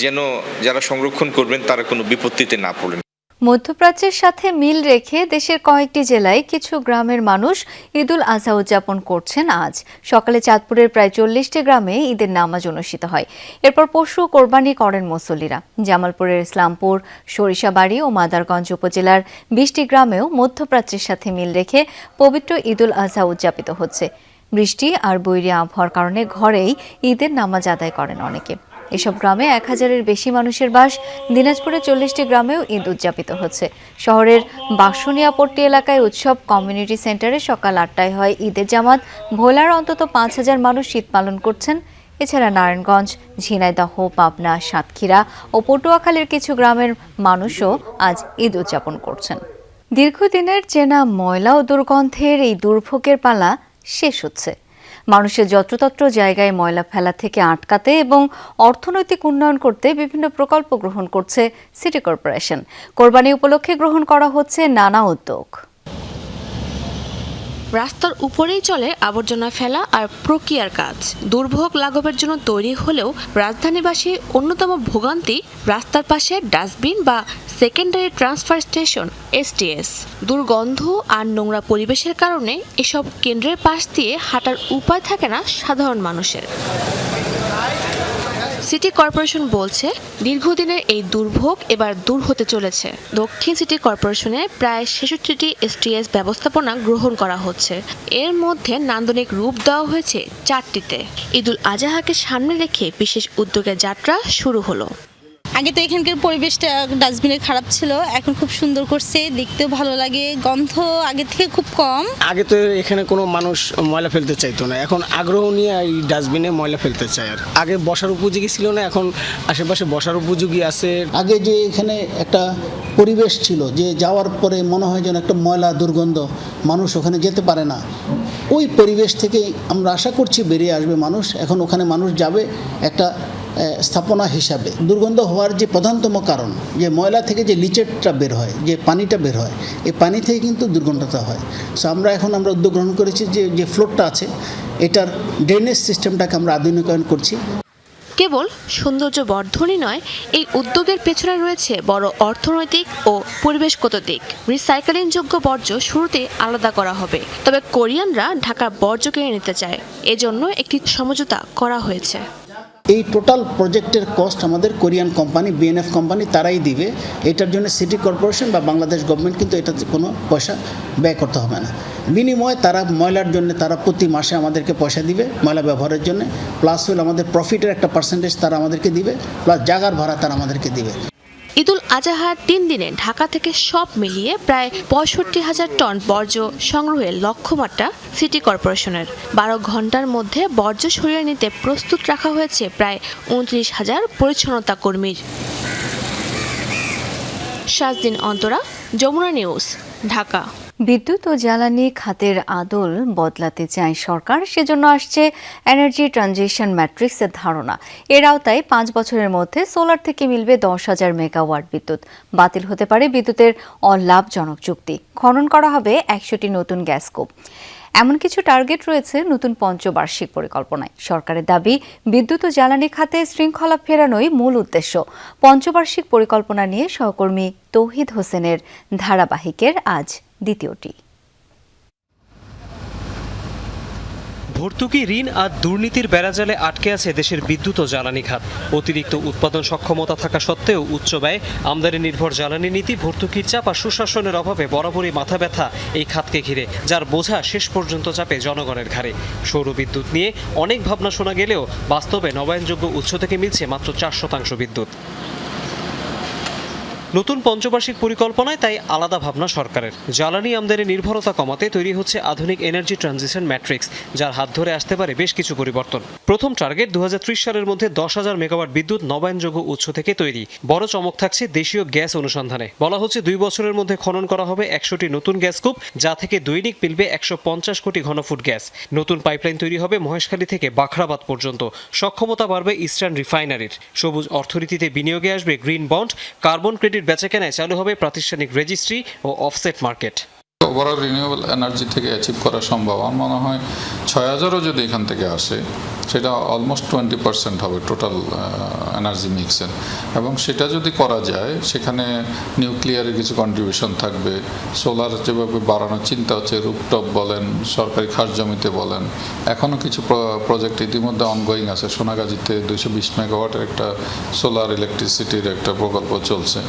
যেন যারা সংরক্ষণ করবেন তারা কোনো বিপত্তিতে না পড়েন। মধ্যপ্রাচ্যের সাথে মিল রেখে দেশের কয়েকটি জেলায় কিছু গ্রামের মানুষ ঈদুল আজহা উদযাপন করছেন। আজ সকালে চাঁদপুরের প্রায় 40টি গ্রামে ঈদের নামাজ অনুষ্ঠিত হয়। এরপর পশু কোরবানি করেন মুসল্লিরা। জামালপুরের ইসলামপুর, সরিষাবাড়ি ও মাদারগঞ্জ উপজেলার 20টি গ্রামেও মধ্যপ্রাচ্যের সাথে মিল রেখে পবিত্র ঈদুল আজহা উদযাপিত হচ্ছে। বৃষ্টি আর বৈরী আবহাওয়ার কারণে ঘরেই ঈদের নামাজ আদায় করেন অনেকে। এসব গ্রামে 1000-এর বেশি মানুষের বাস। দিনাজপুরের 40টি গ্রামেও ঈদ উদযাপিত হচ্ছে। শহরের বাসুনিয়াপট্টি এলাকায় উৎসব কমিউনিটি সেন্টারে সকাল 8টায় হয় ঈদের জামাত। ভোলার অন্তত 5000 মানুষ ঈদ পালন করছেন। এছাড়া নারায়ণগঞ্জ, ঝিনাইদহ, পাবনা, সাতক্ষীরা ও পটুয়াখালীর কিছু গ্রামের মানুষও আজ ঈদ উদযাপন করছেন। দীর্ঘদিনের চেনা ময়লা ও দুর্গন্ধের এই দুর্ভোগের পালা শেষ হচ্ছে। মানুষের যত্রতত্র জায়গায় ময়লা ফেলা থেকে আটকাতে এবং অর্থনৈতিক উন্নয়ন করতে বিভিন্ন প্রকল্প গ্রহণ করছে সিটি কর্পোরেশন। কোরবানি উপলক্ষে গ্রহণ করা হচ্ছে নানা উদ্যোগ। রাস্তার উপরেই চলে আবর্জনা ফেলা আর প্রক্রিয়ার কাজ। দুর্ভোগ লাঘবের জন্য তৈরি হলেও রাজধানীবাসী অন্যতম ভোগান্তি রাস্তার পাশে ডাস্টবিন বা সেকেন্ডারি ট্রান্সফার স্টেশন STS। দুর্গন্ধ আর নোংরা পরিবেশের কারণে এসব কেন্দ্রের পাশ দিয়ে হাঁটার উপায় থাকে না সাধারণ মানুষের। সিটি কর্পোরেশন বলছে, দীর্ঘদিনের এই দুর্ভোগ এবার দূর হতে চলেছে। দক্ষিণ সিটি কর্পোরেশনে প্রায় 66টি STS ব্যবস্থাপনা গ্রহণ করা হচ্ছে। এর মধ্যে নান্দনিক রূপ দেওয়া হয়েছে 4টিতে। ঈদুল আজহাকে সামনে রেখে বিশেষ উদ্যোগের যাত্রা শুরু হলো। আগে তো এখানকার পরিবেশটা ডাস্টবিনের খারাপ ছিল, এখন খুব সুন্দর করছে, দেখতেও ভালো লাগে, গন্ধ আগে থেকে খুব কম। আগে তো এখানে কোনো মানুষ ময়লা ফেলতে চাইতো না, এখন আগ্রহ নিয়ে এই ডাস্টবিনে ময়লা ফেলতে চায়। আর আগে বসার উপযোগী ছিল না, এখন আশেপাশে বসার উপযোগী আছে। আগে যে এখানে একটা পরিবেশ ছিল যে যাওয়ার পরে মনে হয় যেন একটা ময়লা দুর্গন্ধ, মানুষ ওখানে যেতে পারে না, ওই পরিবেশ থেকে আমরা আশা করছি বেরিয়ে আসবে মানুষ। এখন ওখানে মানুষ যাবে একটা স্থাপনা হিসাবে। দুর্গন্ধ হওয়ার যে প্রধানতম কারণ যে ময়লা থেকে যে লিচেটটা বের হয়, যে পানিটা বের হয়, এই পানি থেকে কিন্তু দুর্গন্ধটা হয়। সো আমরা উদ্যোগ গ্রহণ করেছি যে ফ্লোরটা আছে এটার ড্রেনেজ সিস্টেমটাকে আমরা আধুনিকায়ন করছি। কেবল সৌন্দর্য বর্ধনই নয়, এই উদ্যোগের পেছনে রয়েছে বড় অর্থনৈতিক ও পরিবেশগত দিক। রিসাইকেলিংযোগ্য বর্জ্য শুরুতে আলাদা করা হবে, তবে কোরিয়ানরা ঢাকার বর্জ্য কিনে নিতে চায়, এজন্য একটি সমঝোতা করা হয়েছে। এই টোটাল প্রজেক্টের কস্ট আমাদের কোরিয়ান কোম্পানি BNF কোম্পানি তারাই দিবে। এটার জন্য সিটি কর্পোরেশন বা বাংলাদেশ গভর্নমেন্ট কিন্তু এটাতে কোনো পয়সা ব্যয় করতে হবে না। বিনিময়ে তারা ময়লার জন্য তারা প্রতি মাসে আমাদেরকে পয়সা দিবে ময়লা ব্যবহারের জন্য, প্লাস হল আমাদের প্রফিটের একটা পার্সেন্টেজ তারা আমাদেরকে দিবে, প্লাস জায়গার ভাড়া তারা আমাদেরকে দিবে। ঈদুল আজহার 3 দিনে ঢাকা থেকে সব মিলিয়ে প্রায় 65,000 টন বর্জ্য সংগ্রহের লক্ষ্যমাত্রা সিটি কর্পোরেশনের। 12 ঘন্টার মধ্যে বর্জ্য সরিয়ে নিতে প্রস্তুত রাখা হয়েছে প্রায় 29,000 পরিচ্ছন্নতা কর্মীর। শাজদিন অন্তরা, যমুনা নিউজ, ঢাকা। বিদ্যুৎ ও জ্বালানি খাতের আদল বদলাতে চায় সরকার, সেজন্য আসছে এনার্জি ট্রানজিশন ম্যাট্রিক্সের ধারণা। এর আওতায় 5 বছরের মধ্যে সোলার থেকে মিলবে 10,000 মেগাওয়াট বিদ্যুৎ। বাতিল হতে পারে বিদ্যুতের অলাভজনক চুক্তি। খনন করা হবে 100টি নতুন গ্যাস কূপ। এমন কিছু টার্গেট রয়েছে নতুন পঞ্চবার্ষিক পরিকল্পনায়। সরকারের দাবি, বিদ্যুৎ ও জ্বালানি খাতে শৃঙ্খলা ফেরানোই মূল উদ্দেশ্য। পঞ্চবার্ষিক পরিকল্পনা নিয়ে সহকর্মী তৌহিদ হোসেনের ধারাবাহিকের আজ দ্বিতীয়টি। ভর্তুকি, ঋণ আর দুর্নীতির বেড়াজালে আটকে আছে দেশের বিদ্যুৎ ও জ্বালানি খাত। অতিরিক্ত উৎপাদন সক্ষমতা থাকা সত্ত্বেও উচ্চ ব্যয়, আমদানি নির্ভর জ্বালানি নীতি, ভর্তুকির চাপ আর সুশাসনের অভাবে বরাবরই মাথা ব্যথা এই খাতকে ঘিরে, যার বোঝা শেষ পর্যন্ত চাপে জনগণের ঘাড়ে। সৌর বিদ্যুৎ নিয়ে অনেক ভাবনা শোনা গেলেও বাস্তবে নবায়নযোগ্য উৎস থেকে মিলছে মাত্র 4% বিদ্যুৎ। নতুন পঞ্চবার্ষিক পরিকল্পনায় তাই আলাদা ভাবনা সরকারের। জ্বালানি আমদানি নির্ভরতা কমাতে তৈরি হচ্ছে আধুনিক এনার্জি ট্রানজিশন ম্যাট্রিক্স, যার হাত ধরে আসতে পারে বেশ কিছু পরিবর্তন। প্রথম টার্গেট 2030 সালের মধ্যে 10,000 মেগাওয়াট বিদ্যুৎ নবায়নযোগ্য উৎস থেকে তৈরি। বড় চমক থাকছে দেশীয় গ্যাস অনুসন্ধানে। বলা হচ্ছে 2 বছরের মধ্যে খনন করা হবে 100টি নতুন গ্যাস কূপ, যা থেকে দৈনিক মিলবে 150 কোটি ঘনফুট গ্যাস। নতুন পাইপলাইন তৈরি হবে মহেশখালী থেকে বাখরাবাদ পর্যন্ত। সক্ষমতা বাড়বে ইস্টার্ন রিফাইনারির। সবুজ অর্থনীতিতে বিনিয়োগে আসবে গ্রিন বন্ড, কার্বন ক্রেডিট বেচাকেনায় চালু হবে প্রাতিষ্ঠানিক রেজিস্ট্রি ও offset market. Overall renewable energy থেকে অ্যাচিভ করা সম্ভব। আমার মনে হয় 6,000ও যদি এখান থেকে আসে, সেটা অলমোস্ট 20% হবে টোটাল এনার্জি মিক্সের। এবং সেটা যদি করা যায়, সেখানে নিউক্লিয়ারের কিছু কন্ট্রিবিউশন থাকবে। সোলার যেভাবে বাড়ানোর চিন্তা হচ্ছে, রুফটপ বলেন, সরকারি খাস জমিতে বলেন, এখনও কিছু প্রজেক্ট ইতিমধ্যে অনগোয়িং আছে। সোনাগাজীতে 220 মেগাওয়াটের একটা সোলার ইলেকট্রিসিটির একটা প্রকল্প চলছে।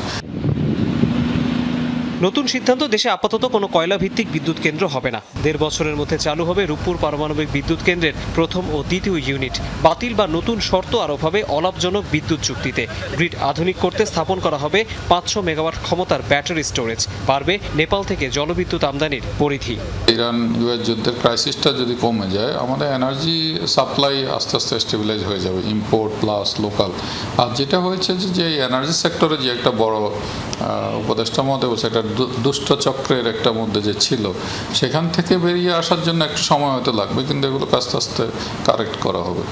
নতুন সিদ্ধান্ত, দেশে আপাতত কোনো কয়লা ভিত্তিক বিদ্যুৎ কেন্দ্র হবে না। 1.5 বছরের মধ্যে চালু হবে রূপপুর পারমাণবিক বিদ্যুৎ কেন্দ্রের প্রথম ও দ্বিতীয় ইউনিট। বাতিল বা নতুন শর্ত আরোপ হবে অলাভজনক বিদ্যুৎ চুক্তিতে। গ্রিড আধুনিক করতে স্থাপন করা হবে 500 মেগাওয়াট ক্ষমতার ব্যাটারি স্টোরেজ। বাড়বে নেপাল থেকে জলবিদ্যুৎ আমদানির পরিধি। ইরান ইউএস যুদ্ধের ক্রাইসিসটা যদি কমে যায়, আমাদের এনার্জি সাপ্লাই আস্তে আস্তে স্টেবিলাইজ হয়ে যাবে, ইম্পোর্ট প্লাস লোকাল। আর যেটা হয়েছে যে এনার্জি সেক্টরে যে একটা বড় উপদেষ্টার মধ্যে সেটা দুষ্ট চক্রের একটা মধ্যে যে ছিল, সেখান থেকে বেরিয়ে আসার জন্য একটু সময় হয়তো লাগবে, কিন্তু এগুলো আস্তে আস্তে কারেক্ট করা হবে।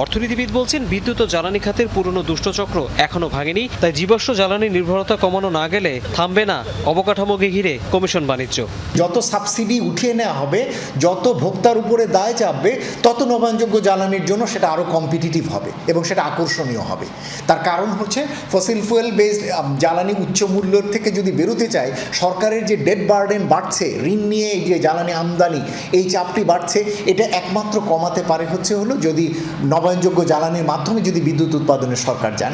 অর্থনীতিবিদ বলছেন, বিদ্যুৎ ও জ্বালানি খাতের পুরনো দুষ্টচক্র এখনো ভাঙেনি। তাই জীবাশ্ম জ্বালানি নির্ভরতা কমানো না গেলে থামবে না অবকাঠামোকে ঘিরে কমিশন বাণিজ্য। যত সাবসিডি উঠিয়ে নেওয়া হবে, যত ভোক্তার উপরে দায় চাপবে, তত নবায়নযোগ্য জ্বালানির জন্য সেটা আরও কম্পিটিটিভ হবে এবং সেটা আকর্ষণীয় হবে। তার কারণ হচ্ছে ফসিল ফুয়েল বেসড জ্বালানি উচ্চ মূল্যের থেকে যদি বেরোতে চায়, সরকারের যে ডেট বার্ডেন বাড়ছে, ঋণ নিয়ে এই যে জ্বালানি আমদানি, এই চাপটি বাড়ছে, এটা একমাত্র কমাতে পারে হলো যদি নবায়নযোগ্য জ্বালানির মাধ্যমে যদি বিদ্যুৎ উৎপাদনে সরকার যান।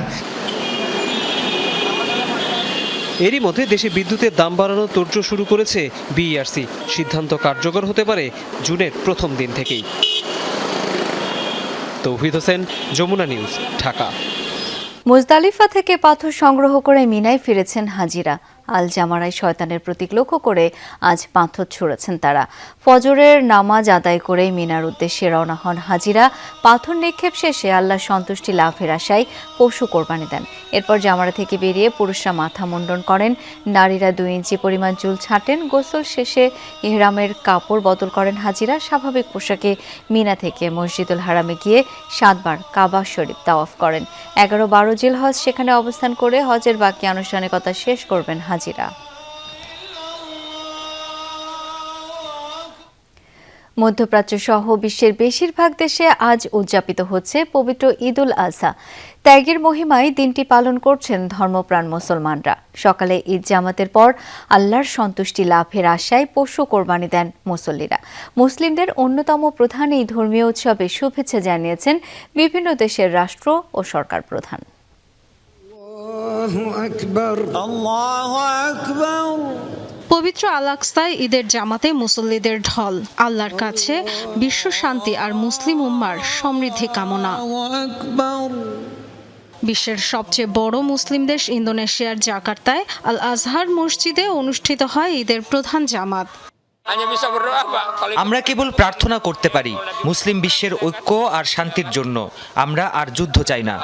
এরই মধ্যে দেশে বিদ্যুতের দাম বাড়ানোর তোড়জোড় শুরু করেছে বিইআরসি। সিদ্ধান্ত কার্যকর হতে পারে জুনের প্রথম দিন থেকেই। তৌহিদ হোসেন, যমুনা নিউজ, ঢাকা। মুজদালিফা থেকে পাথর সংগ্রহ করে মিনায় ফিরেছেন হাজিরা। আল জামারায় শয়তানের প্রতীক লক্ষ্য করে আজ পাথর ছুঁড়েছেন তারা। ফজরের নামাজ আদায় করে মিনার উদ্দেশ্যে রওনা হন হাজিরা। পাথর নিক্ষেপ শেষে আল্লাহর সন্তুষ্টি লাভের আশায় পশু কোরবানি দেন। এরপর জামারা থেকে বেরিয়ে পুরুষরা মাথা মুন্ডন করেন, নারীরা 2 ইঞ্চি পরিমাণ চুল ছাঁটেন। গোসল শেষে ইহরামের কাপড় বদল করেন হাজিরা। স্বাভাবিক পোশাকে মিনা থেকে মসজিদুল হারামে গিয়ে 7 বার কাবা শরীফ তাওয়াফ করেন। 11-12 জিলহজ সেখানে অবস্থান করে হজের বাকি আনুষ্ঠানিকতা শেষ করবেন হাজিরা। মধ্যপ্রাচ্য সহ বিশ্বের বেশিরভাগ দেশে আজ উদযাপিত হচ্ছে পবিত্র ঈদুল আজহা। ত্যাগের মহিমায় দিনটি পালন করছেন ধর্মপ্রাণ মুসলমানরা। সকালে ঈদ জামাতের পর আল্লাহর সন্তুষ্টি লাভের আশায় পশু কোরবানি দেন মুসল্লিরা। মুসলিমদের অন্যতম প্রধান এই ধর্মীয় উৎসবে শুভেচ্ছা জানিয়েছেন বিভিন্ন দেশের রাষ্ট্র ও সরকার প্রধান। পবিত্র আল-আকসায় ঈদের জামাতে মুসল্লিদের ঢল। আল্লাহর কাছে বিশ্ব শান্তি আর মুসলিম উম্মার সমৃদ্ধি কামনা। বিশ্বের সবচেয়ে বড় মুসলিম দেশ ইন্দোনেশিয়ার জাকার্তায় আল আজহার মসজিদে অনুষ্ঠিত হয় ঈদের প্রধান জামাত। আমরা কেবল প্রার্থনা করতে পারি মুসলিম বিশ্বের ঐক্য আর শান্তির জন্য। আমরা আর যুদ্ধ চাই না।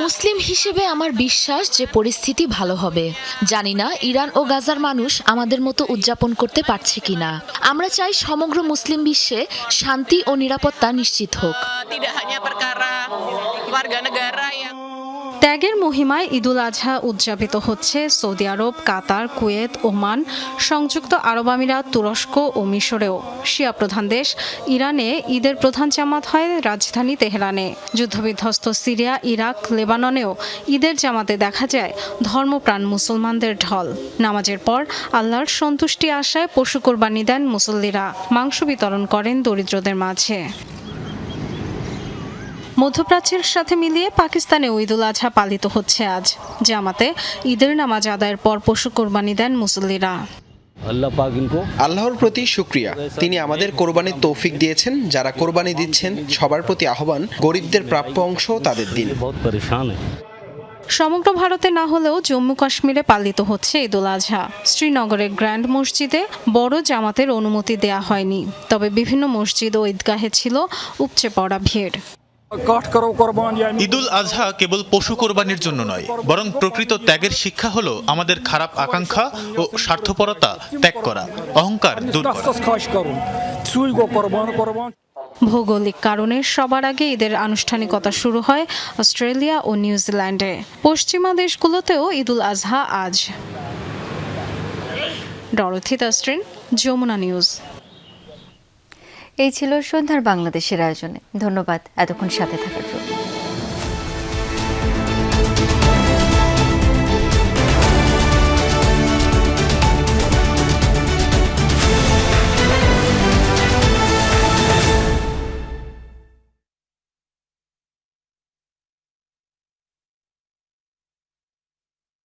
মুসলিম হিসেবে আমার বিশ্বাস যে পরিস্থিতি ভালো হবে। জানি না ইরান ও গাজার মানুষ আমাদের মতো উদযাপন করতে পারছে কিনা। আমরা চাই সমগ্র মুসলিম বিশ্বে শান্তি ও নিরাপত্তা নিশ্চিত হোক। ত্যাগের মহিমায় ঈদুল আজহা উদযাপিত হচ্ছে সৌদি আরব, কাতার, কুয়েত, ওমান, সংযুক্ত আরব আমিরাত, তুরস্ক ও মিশরেও। শিয়া প্রধান দেশ ইরানে ঈদের প্রধান জামাত হয় রাজধানী তেহরানে। যুদ্ধবিধ্বস্ত সিরিয়া, ইরাক, লেবাননেও ঈদের জামাতে দেখা যায় ধর্মপ্রাণ মুসলমানদের ঢল। নামাজের পর আল্লাহর সন্তুষ্টি আশায় পশু কোরবানি দেন মুসল্লিরা, মাংস বিতরণ করেন দরিদ্রদের মাঝে। মধ্যপ্রাচ্যের সাথে মিলিয়ে পাকিস্তানেও ঈদুল আজহা পালিত হচ্ছে আজ। জামাতে ঈদের নামাজ আদায়ের পর পশু কোরবানি দেন মুসল্লিরা। আল্লাহর প্রতি শুকরিয়া, তিনি আমাদের কোরবানির তৌফিক দিয়েছেন। যারা কোরবানি দিচ্ছেন সবার প্রতি আহ্বান, গরিবদের প্রাপ্য অংশ তাদের দিন। সমগ্র ভারতে না হলেও জম্মু কাশ্মীরে পালিত হচ্ছে ঈদুল আজহা। শ্রীনগরের গ্র্যান্ড মসজিদে বড় জামাতের অনুমতি দেয়া হয়নি, তবে বিভিন্ন মসজিদ ও ঈদগাহে ছিল উপচে পড়া ভিড়। ঈদুল আজহা কেবল পশু কোরবানির জন্য নয়, বরং প্রকৃত ত্যাগের শিক্ষা হলো আমাদের খারাপ আকাঙ্ক্ষা ও স্বার্থপরতা ত্যাগ করা, অহংকার দূর করা। ভৌগোলিক কারণে সবার আগে ঈদের আনুষ্ঠানিকতা শুরু হয় অস্ট্রেলিয়া ও নিউজিল্যান্ডে। পশ্চিমা দেশগুলোতেও ঈদুল আজহা আজ। Dorothy Tasrin, Jamuna news. এই ছিল সন্ধ্যার বাংলাদেশের আয়োজনে। ধন্যবাদ এতক্ষণ সাথে থাকার জন্য।